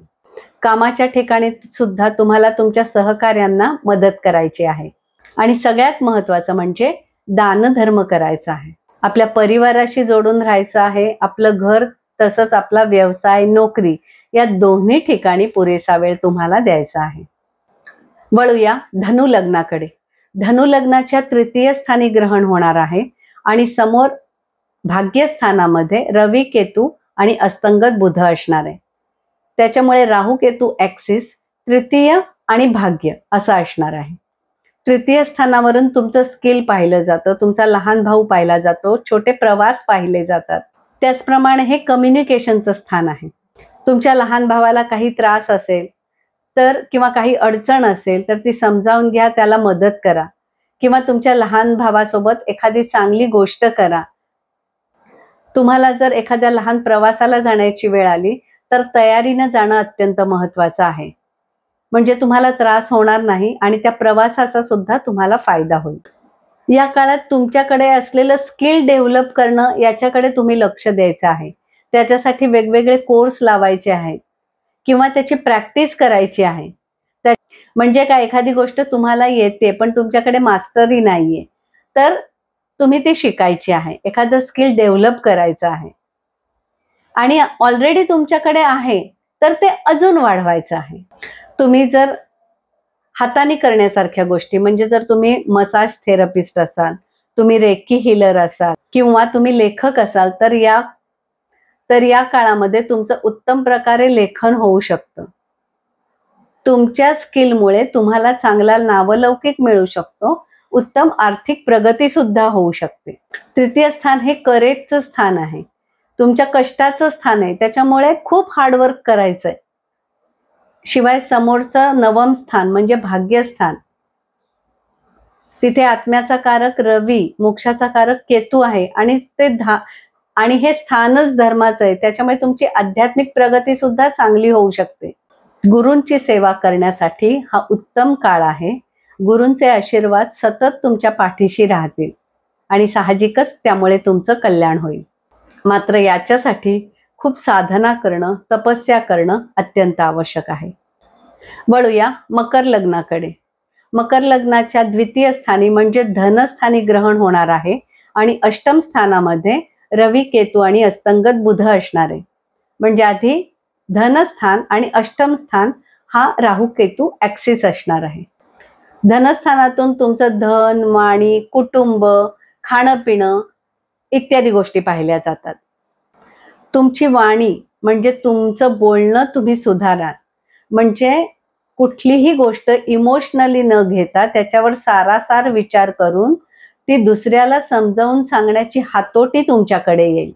[SPEAKER 1] कामाच्या ठिकाणी सुद्धा तुम्हाला तुमच्या सहकार्यांना मदत करायची आहे आणि सगळ्यात महत्त्वाचं म्हणजे दानधर्म करायचा आहे. आपल्या परिवाराशी जोडून राहायचं आहे. आपलं घर तसंच आपला व्यवसाय, नोकरी या दोन्ही ठिकाणी पुरेसा वेळ तुम्हाला द्यायचा आहे. वळूया धनु लग्नाकडे. धनु लग्नाच्या तृतीय स्थानी ग्रहण होणार आहे आणि समोर भाग्यस्थानामध्ये रवी, केतू आणि अस्तंगत बुध असणार आहे. त्याच्यामुळे राहू केतू ऍक्सिस तृतीय आणि भाग्य असा असणार आहे. तृतीय स्थानावरून तुमचं स्किल पाहिलं जातं, तुमचा लहान भाऊ पाहिला जातो, छोटे प्रवास पाहिले जातात. त्याचप्रमाणे हे कम्युनिकेशनचं स्थान आहे. तुमच्या लहान भावाला काही त्रास असेल तर किंवा काही अडचण असेल तर ती समजावून घ्या, त्याला मदत करा किंवा तुमच्या लहान भावासोबत एखादी चांगली गोष्ट करा. तुम्हाला जर एखाद्या लहान प्रवासाला जाण्याची वेळ आली तर तयारीनं जाणं अत्यंत महत्वाचं आहे, म्हणजे तुम्हाला त्रास होणार नाही आणि त्या प्रवासाचा सुद्धा तुम्हाला फायदा होईल. या काळात तुमच्याकडे असलेलं स्किल डेव्हलप करणं याच्याकडे तुम्ही लक्ष द्यायचं आहे. त्याच्यासाठी वेगवेगळे कोर्स लावायचे आहेत किंवा त्याची प्रॅक्टिस करायची आहे. म्हणजे काय, एखादी गोष्ट तुम्हाला येते पण तुमच्याकडे मास्टरी नाहीये तर तुम्ही ती शिकायची आहे. एखादं स्किल डेव्हलप करायचं आहे आणि ऑलरेडी तुमच्याकडे आहे तर ते अजून वाढवायचं आहे. तुम्ही जर हाताने करण्यासारख्या गोष्टी, म्हणजे जर तुम्ही मसाज थेरपिस्ट असाल, तुम्ही रेकी हिलर असाल किंवा तुम्ही लेखक असाल तर या काळामध्ये तुमचं उत्तम प्रकारे लेखन होऊ शकतं. तुमच्या स्किलमुळे तुम्हाला चांगला नावलौकिक मिळू शकतो. उत्तम आर्थिक प्रगती सुद्धा होऊ शकते. तृतीय स्थान हे करेजचं स्थान आहे, तुमच्या कष्टाचं स्थान आहे. त्याच्यामुळे खूप हार्डवर्क करायचंय. शिवाय समोरचं नवम स्थान म्हणजे भाग्यस्थान, तिथे आत्म्याचा कारक रवी, मोक्षाचा कारक केतू आहे आणि हे स्थानच धर्माचं आहे. त्याच्यामुळे तुमची आध्यात्मिक प्रगती सुद्धा चांगली होऊ शकते. गुरूंची सेवा करण्यासाठी हा उत्तम काळ आहे. गुरूंचे आशीर्वाद सतत तुमच्या पाठीशी राहतील आणि साहजिकच त्यामुळे तुमचं कल्याण होईल. मात्र याच्यासाठी खूप साधना करणं, तपस्या करणं अत्यंत आवश्यक आहे. वळूया मकर लग्नाकडे. मकर लग्नाच्या द्वितीय स्थानी म्हणजे धनस्थानी ग्रहण होणार आहे आणि अष्टम स्थानामध्ये रवी, केतू आणि अस्तंगत बुध असणार आहे. म्हणजे आधी धनस्थान आणि अष्टम स्थान हा राहू केतू ऍक्सिस असणार आहे. धनस्थानातून तुमचं धन, वाणी, कुटुंब, खाणं पिणं इत्यादी गोष्टी पाहिल्या जातात. तुमची वाणी म्हणजे तुमचं बोलणं तुम्ही सुधाराल. म्हणजे कुठलीही गोष्ट इमोशनली न घेता त्याच्यावर सारासार विचार करून ती दुसऱ्याला समजावून सांगण्याची हातोटी तुमच्याकडे येईल.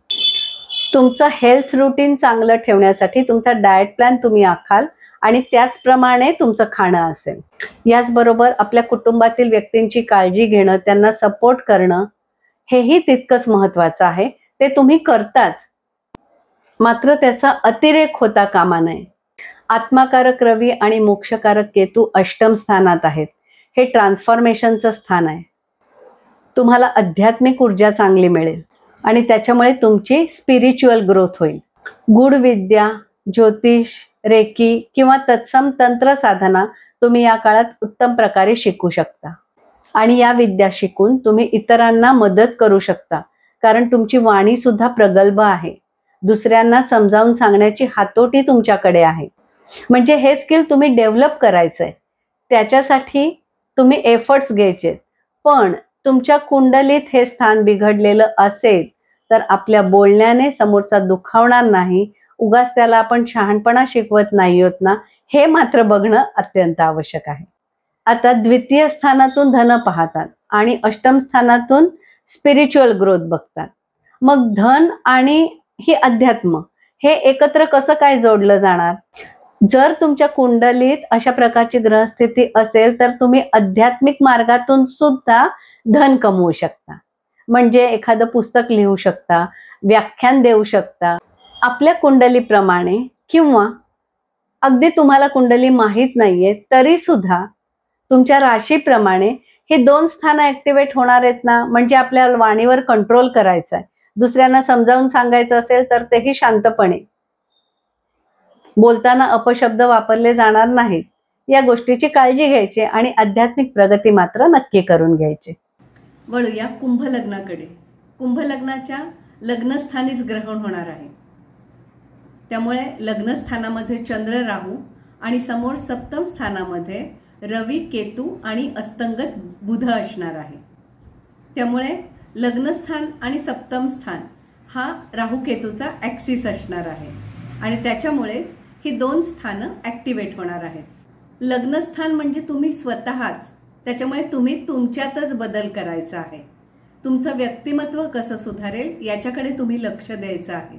[SPEAKER 1] तुमचं हेल्थ रुटीन चांगलं ठेवण्यासाठी तुमचा डाएट प्लॅन तुम्ही आखाल आणि त्याचप्रमाणे तुमचं खाणं असेल. याचबरोबर आपल्या कुटुंबातील व्यक्तींची काळजी घेणं, त्यांना सपोर्ट करणं हेही तितकंच महत्वाचं आहे. ते तुम्ही करताच, मात्र त्याचा अतिरेक होता कामा नये. आत्माकारक रवी आणि मोक्षकारक केतू अष्टम स्थानात आहेत. हे ट्रान्सफॉर्मेशनचं स्थान आहे. तुम्हाला आध्यात्मिक ऊर्जा चांगली मिळेल आणि त्याच्यामुळे तुमची स्पिरिच्युअल ग्रोथ होईल. गूढ विद्या, ज्योतिष, रेकी किंवा तत्सम तंत्र साधना तुम्ही या काळात उत्तम प्रकारे शिकू शकता आणि या विद्या शिकून तुम्ही इतरांना मदत करू शकता. कारण तुमची वाणी सुद्धा प्रगल्भ आहे. दुसऱ्यांना समजावून सांगण्याची हातोटी तुमच्याकडे आहे. म्हणजे हे स्किल तुम्ही डेव्हलप करायचंय, त्याच्यासाठी तुम्ही एफर्ट्स घ्यायचे. पण तुमच्या कुंडलीत हे स्थान बिघडलेलं असेल तर आपल्या बोलण्याने समोरचा दुखावणार नाही. उगाच त्याला आपण शहाणपणा शिकवत नाही आहोत ना, हे मात्र बघणं अत्यंत आवश्यक आहे. आता द्वितीय स्थानातून धन पाहतात आणि अष्टम स्थानातून स्पिरिच्युअल ग्रोथ बघतात. मग धन आणि ही अध्यात्म हे एकत्र कसं काय जोडलं जाणार? जर तुमच्या कुंडलीत अशा प्रकारची ग्रहस्थिती असेल तर तुम्ही आध्यात्मिक मार्गातून सुद्धा धन कमवू शकता. म्हणजे एखादं पुस्तक लिहू शकता, व्याख्यान देऊ शकता आपल्या कुंडलीप्रमाणे, किंवा अगदी तुम्हाला कुंडली माहीत नाहीये तरी सुद्धा तुमच्या राशीप्रमाणे हे 2 स्थान ऍक्टिव्हेट होणार आहेत ना. म्हणजे आपल्या वाणीवर कंट्रोल करायचा आहे. दुसऱ्यांना समजावून सांगायचं असेल तर तेही शांतपणे, बोलताना अपशब्द वापरले जाणार नाहीत. या गोष्टीची काळजी घ्यायची आणि आध्यात्मिक प्रगती मात्र नक्की करून घ्यायची. वळूया कुंभ लग्नाकडे. कुंभ लग्नाच्या लग्नस्थानीच ग्रहण होणार आहे. त्यामुळे लग्नस्थानामध्ये चंद्र, राहू आणि समोर सप्तम स्थानामध्ये रवी, केतू आणि अस्तंगत बुध असणार आहे. त्यामुळे लग्नस्थान आणि सप्तम स्थान हा राहू केतूचा ऍक्सिस असणार आहे आणि त्याच्यामुळेच ही 2 स्थानं ऍक्टिव्हेट होणार आहेत. लग्नस्थान म्हणजे तुम्ही स्वतःच, त्याच्यामुळे तुम्ही तुमच्यातच बदल करायचा आहे. तुमचं व्यक्तिमत्व कसं सुधारेल याच्याकडे तुम्ही लक्ष द्यायचं आहे.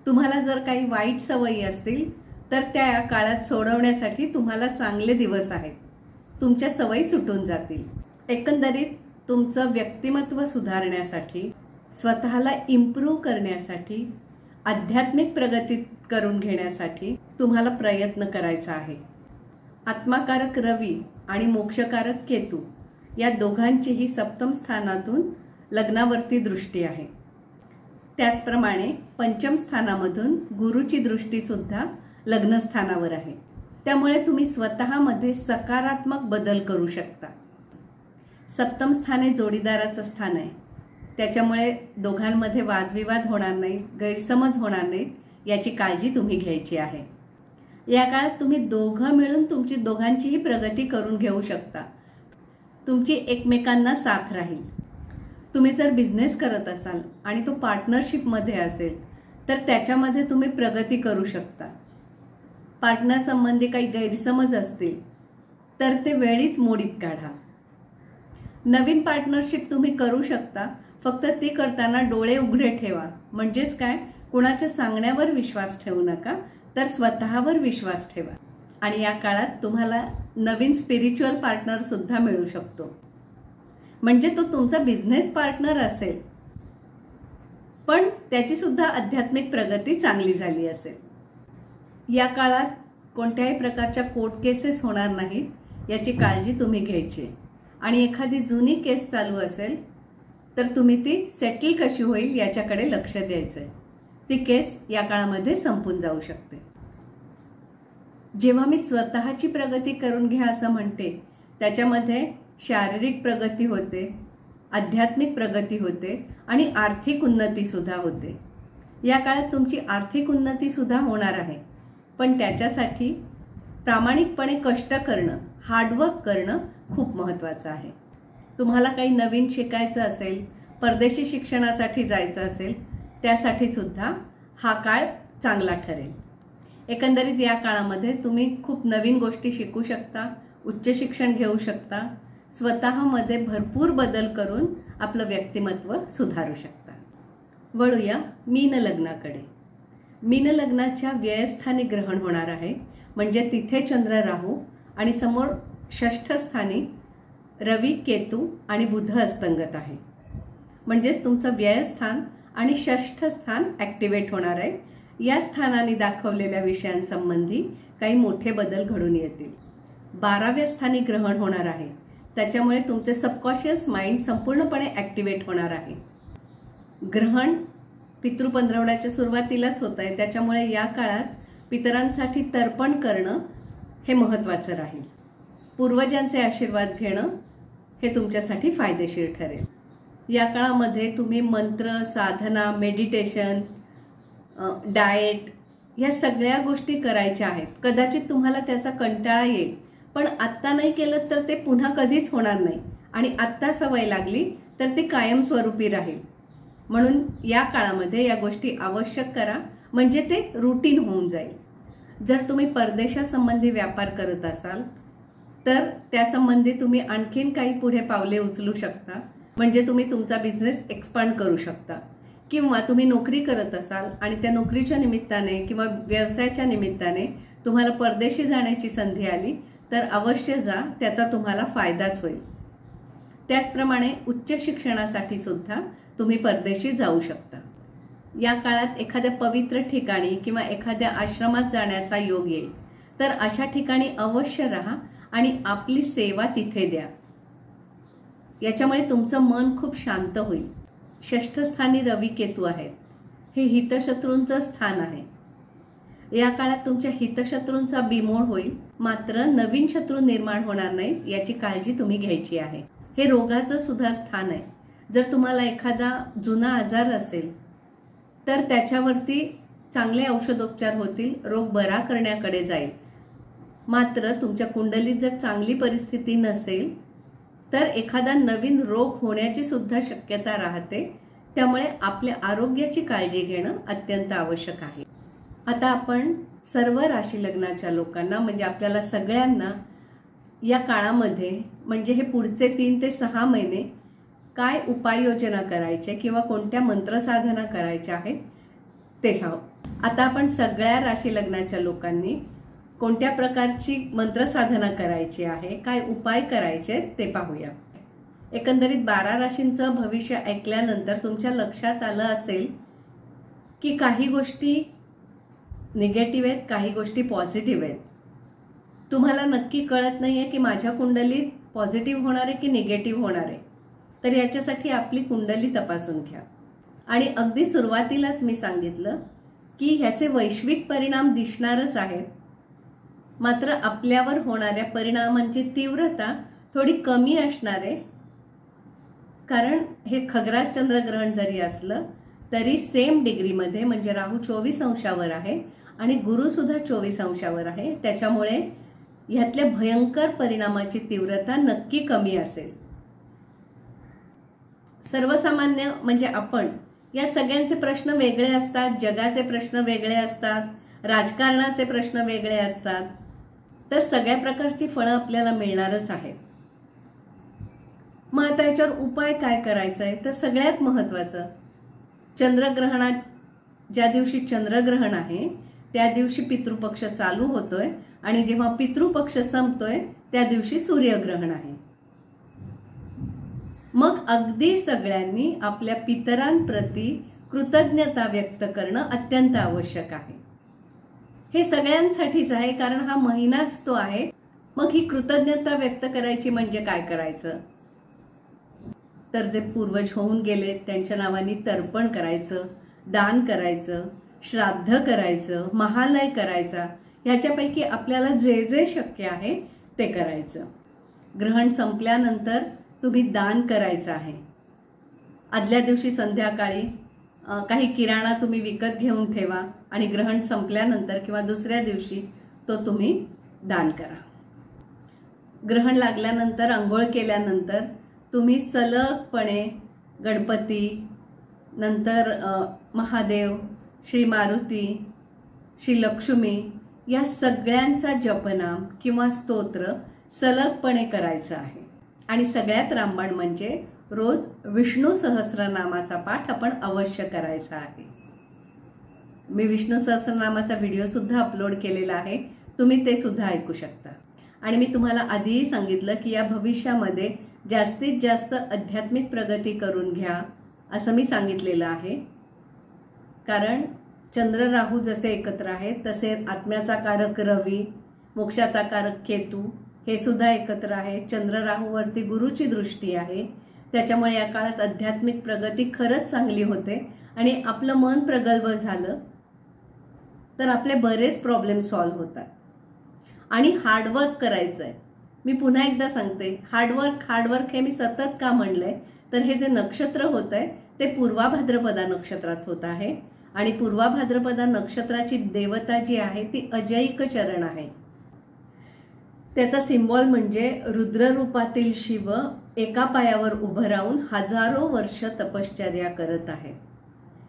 [SPEAKER 1] तुम्हाला जर काही वाईट सवयी असतील तर त्या काळात सोडवण्यासाठी तुम्हाला चांगले दिवस आहेत. तुमच्या सवयी सुटून जातील. एकंदरीत तुमचं व्यक्तिमत्व सुधारण्यासाठी, स्वतःला इम्प्रूव्ह करण्यासाठी, आध्यात्मिक प्रगती करून घेण्यासाठी तुम्हाला प्रयत्न करायचा आहे. आत्माकारक रवी आणि मोक्षकारक केतू या दोघांचीही सप्तम स्थानातून लग्नावरती दृष्टी आहे. त्याचप्रमाणे पंचम स्थानामधून गुरुची दृष्टी सुद्धा लग्नस्थानावर आहे. त्यामुळे तुम्ही स्वतःमध्ये सकारात्मक बदल करू शकता. सप्तम स्थान हे जोडीदाराचं स्थान आहे. त्याच्यामुळे दोघांमध्ये वादविवाद होणार नाही, गैरसमज होणार नाहीत याची काळजी तुम्ही घ्यायची आहे. या काळात तुम्ही दोघं मिळून तुमची दोघांचीही प्रगती करून घेऊ शकता. तुमची एकमेकांना साथ राहील. तुम्ही जर बिझनेस करत असाल आणि तो पार्टनरशिपमध्ये असेल तर त्याच्यामध्ये तुम्ही प्रगती करू शकता. पार्टनर संबंधी काही गैरसमज असतील तर ते वेळीच मोडीत काढा. नवीन पार्टनरशिप तुम्ही करू शकता, फक्त ती करताना डोळे उघडे ठेवा. म्हणजेच काय, कुणाच्या सांगण्यावर विश्वास ठेवू नका, तर स्वतःवर विश्वास ठेवा. आणि या काळात तुम्हाला नवीन स्पिरिच्युअल पार्टनर सुद्धा मिळू शकतो. म्हणजे तो तुमचा बिझनेस पार्टनर असेल पण त्याची सुद्धा आध्यात्मिक प्रगती चांगली झाली असेल. या काळात कोणत्याही प्रकारच्या कोर्ट केसेस होणार नाहीत याची काळजी तुम्ही घ्यायची. आणि एखादी जुनी केस चालू असेल तर तुम्ही ती सेटल कशी होईल याच्याकडे लक्ष द्यायचंय. ती केस या काळामध्ये संपून जाऊ शकते. जेव्हा मी स्वतःची प्रगती करून घ्या असं म्हणते, त्याच्यामध्ये शारीरिक प्रगती होते, आध्यात्मिक प्रगती होते आणि आर्थिक उन्नती सुद्धा होते. या काळात तुमची आर्थिक उन्नती सुद्धा होणार आहे, पण त्याच्यासाठी प्रामाणिकपणे कष्ट करणं, हार्डवर्क करणं खूप महत्त्वाचं आहे. तुम्हाला काही नवीन शिकायचं असेल, परदेशी शिक्षणासाठी जायचं असेल, त्यासाठी सुद्धा हा काळ चांगला ठरेल. एकंदरीत या काळामध्ये तुम्ही खूप नवीन गोष्टी शिकू शकता, उच्च शिक्षण घेऊ शकता, स्वतःमध्ये भरपूर बदल करून आपलं व्यक्तिमत्व सुधारू शकता. वळूया मीन लग्नाकडे. मीन लग्नाच्या व्ययस्थानी ग्रहण होणार आहे, म्हणजे तिथे चंद्र राहू आणि समोर षष्ठ स्थानी रवी, केतू आणि बुध अस्तंगत आहे. म्हणजेच तुमचं व्ययस्थान आणि षष्ठ स्थान ॲक्टिवेट होणार आहे. या स्थानाने दाखवलेल्या विषयांसंबंधी काही मोठे बदल घडून येतील. 12व्या स्थानी ग्रहण होणार आहे, त्याच्यामुळे तुमचे सबकॉन्शियस माइंड संपूर्णपणे ॲक्टिवेट होणार आहे. ग्रहण पितृ पंधरवड्याच्या सुरुवातीलाच होत आहे, त्याच्यामुळे या काळात पितरांसाठी तर्पण करणं हे महत्त्वाचं राहील. पूर्वजांचे आशीर्वाद घेणं हे तुमच्यासाठी फायदेशीर ठरेल. या काळामध्ये तुम्ही मंत्र, साधना, मेडिटेशन, डाएट या सगळ्या गोष्टी करायच्या आहेत. कदाचित तुम्हाला त्याचा कंटाळा येईल, पण आत्ता नाही केलं तर ते पुन्हा कधीच होणार नाही. आणि आत्ता सवय लागली तर ती कायमस्वरूपी राहील. म्हणून या काळामध्ये या गोष्टी आवश्यक करा, म्हणजे ते रुटीन होऊन जाईल. जर तुम्ही परदेशासंबंधी व्यापार करत असाल तर त्यासंबंधी तुम्ही आणखीन काही पुढे पावले उचलू शकता, म्हणजे तुम्ही तुमचा बिझनेस एक्सपांड करू शकता. किंवा तुम्ही नोकरी करत असाल आणि त्या नोकरीच्या निमित्ताने किंवा व्यवसायाच्या निमित्ताने तुम्हाला परदेशी जाण्याची संधी आली तर अवश्य जा, त्याचा तुम्हाला फायदाच होईल. त्याचप्रमाणे उच्च शिक्षणासाठी सुद्धा तुम्ही परदेशी जाऊ शकता. या काळात एखाद्या पवित्र ठिकाणी किंवा एखाद्या आश्रमात जाण्याचा योग येईल, तर अशा ठिकाणी अवश्य राहा आणि आपली सेवा तिथे द्या. याच्यामुळे तुमचं मन खूप शांत होईल. षष्ठ स्थानी रवी, केतू आहेत, हे हितशत्रूंचं स्थान आहे. या काळात तुमच्या हितशत्रूंचा बिमोड होईल, मात्र नवीन शत्रू निर्माण होणार नाहीत याची काळजी तुम्ही घ्यायची आहे. हे रोगाचं सुद्धा स्थान आहे. जर तुम्हाला एखादा जुना आजार असेल तर त्याच्यावरती चांगले औषधोपचार होतील, रोग बरा करण्याकडे जाईल. मात्र तुमच्या कुंडलीत जर चांगली परिस्थिती नसेल तर एखादा नवीन रोग होण्याची सुद्धा शक्यता राहते. त्यामुळे आपल्या आरोग्याची काळजी घेणं अत्यंत आवश्यक आहे. आता आपण सर्व राशी लग्नाच्या लोकांना, म्हणजे आपल्याला सगळ्यांना या काळामध्ये, म्हणजे हे पुढचे 3 ते 6 महिने काय उपाययोजना करायचे किंवा कोणत्या मंत्रसाधना करायच्या आहेत ते सांगू. आता आपण सगळ्या राशी लग्नाच्या लोकांनी कोणत्या प्रकारची मंत्रसाधना करायची आहे, काय उपाय करायचे ते पाहूया. एकंदरीत 12 राशींचं भविष्य ऐकल्यानंतर तुमच्या लक्षात आलं असेल की काही गोष्टी निगेटिव्ह आहेत, काही गोष्टी पॉझिटिव्ह आहेत. तुम्हाला नक्की कळत नाहीये की माझ्या कुंडलीत पॉझिटिव्ह होणार आहे की निगेटिव्ह होणार आहे. तर याच्यासाठी आपली कुंडली तपासून घ्या. आणि अगदी सुरुवातीलाच मी सांगितलं की ह्याचे वैश्विक परिणाम दिसणारच आहेत, मात्र आपल्यावर होणाऱ्या परिणामांची तीव्रता थोडी कमी असणार आहे. कारण हे खग्रास चंद्रग्रहण जरी असलं तरी सेम डिग्रीमध्ये, म्हणजे राहू 24 अंशावर आहे आणि गुरु सुद्धा 24 अंशावर आहे. त्याच्यामुळे ह्यातल्या भयंकर परिणामाची तीव्रता नक्की कमी असेल. सर्वसामान्य म्हणजे आपण, या सगळ्यांचे प्रश्न वेगळे असतात, जगाचे प्रश्न वेगळे असतात, राजकारणाचे प्रश्न वेगळे असतात. तर सगळ्या प्रकारची फळं आपल्याला मिळणारच आहेत. मग आता याच्यावर उपाय काय करायचा आहे? तर सगळ्यात महत्वाचं, चंद्रग्रहणात ज्या दिवशी चंद्रग्रहण आहे त्या दिवशी पितृपक्ष चालू होतोय आणि जेव्हा पितृपक्ष संपतोय त्या दिवशी सूर्यग्रहण आहे. मग अगदी सगळ्यांनी आपल्या पितरांप्रती कृतज्ञता व्यक्त करणं अत्यंत आवश्यक आहे. हे सगळ्यांसाठीच आहे, कारण हा महिनाच तो आहे. मग ही कृतज्ञता व्यक्त करायची म्हणजे काय करायचं? तर जे पूर्वज होऊन गेले त्यांच्या नावाने तर्पण करायचं, दान करायचं, श्राद्ध करायचं, महालय करायचा. ह्याच्यापैकी आपल्याला जे जे शक्य आहे ते करायचं. ग्रहण संपल्यानंतर तुम्ही दान करायचं आहे. आदल्या दिवशी संध्याकाळी काही किराणा तुम्ही विकत घेऊन ठेवा आणि ग्रहण संपल्यानंतर किंवा दुसऱ्या दिवशी तो तुम्ही दान करा. ग्रहण लागल्यानंतर आंघोळ केल्यानंतर तुम्ही सलगपणे गणपती, नंतर महादेव, श्री मारुती, श्री लक्ष्मी या सगळ्यांचा जपनाम किंवा स्तोत्र सलगपणे करायचं आहे. आणि सगळ्यात रामबाण म्हणजे रोज विष्णू सहस्रनामाचा पाठ आपण अवश्य करायचा आहे. मी विष्णू सहस्रनामाचा व्हिडिओ सुद्धा अपलोड केलेला आहे, तुम्ही ते सुद्धा ऐकू शकता. आणि मी तुम्हाला आधीही सांगितलं की या भविष्यामध्ये जास्तीत जास्त आध्यात्मिक प्रगती करून घ्या असं मी सांगितलेलं आहे. कारण चंद्र राहू जसे एकत्र आहेत तसे आत्म्याचा कारक रवी, मोक्षाचा कारक केतू हे सुद्धा एकत्र आहे. चंद्र राहूवरती गुरुची दृष्टी आहे, त्याच्यामुळे या काळात आध्यात्मिक प्रगती खरंच चांगली होते. आणि आपलं मन प्रगल्भ झालं तर आपले बरेच प्रॉब्लेम सॉल्व्ह होतात. आणि हार्डवर्क करायचं आहे. मी पुन्हा एकदा सांगते, हार्डवर्क हे मी सतत का म्हणलंय, तर हे जे नक्षत्र होत आहे ते पूर्वा भाद्रपदा नक्षत्रात होत आहे. आणि पूर्वा भाद्रपदा नक्षत्राची देवता जी आहे ती अजैक चरण आहे. त्याचा सिम्बॉल म्हणजे रुद्र रूपातील शिव एका पायावर उभं राहून हजारो वर्ष तपश्चर्या करत आहे.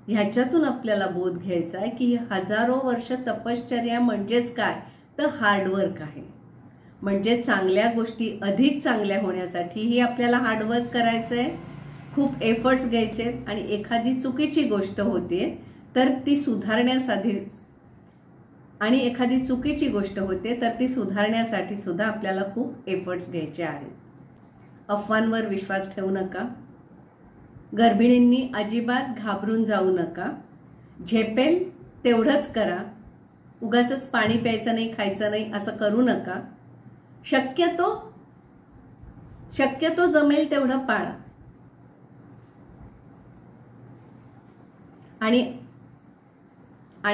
[SPEAKER 1] ह्याच्यातून आपल्याला बोध घ्यायचा आहे की हजारो वर्ष तपश्चर्या म्हणजेच काय, तर हार्डवर्क आहे. म्हणजे चांगल्या गोष्टी अधिक चांगल्या होण्यासाठीही आपल्याला हार्डवर्क करायचं आहे, खूप एफर्ट्स घ्यायचे. आणि एखादी चुकीची गोष्ट होते तर ती सुधारण्यासाठी, आणि एखादी चुकीची गोष्ट होते तर ती सुधारण्यासाठी सुद्धा आपल्याला खूप एफर्ट्स घ्यायचे आहेत. अफवांवर विश्वास ठेवू नका. गर्भिणींनी अजिबात घाबरून जाऊ नका. झेपेल तेवढंच करा. उगाचच पाणी प्यायचं नाही, खायचं नाही असं करू नका. शक्यतो जमेल तेवढं पाळा. आणि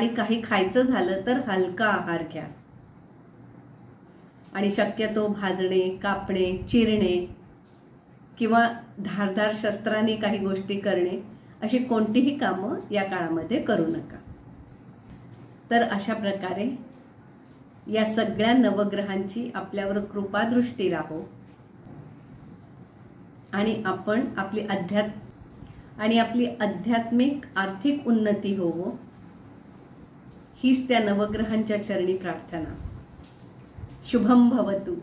[SPEAKER 1] काही खायचं झालं तर हलका आहार घ्या. आणि शक्यतो भाजणे, कापणे, चिरणे किंवा धारदार शस्त्राने काही गोष्टी करणे अशी कोणतीही कामं या काळामध्ये करू नका. तर अशा प्रकारे या सगळ्या नवग्रहांची आपल्यावर कृपादृष्टी राहो आणि आपण आपली आध्यात्मिक आर्थिक उन्नती होवो, हीच त्या नवग्रहांच्या चरणी प्रार्थना. शुभम भवतु.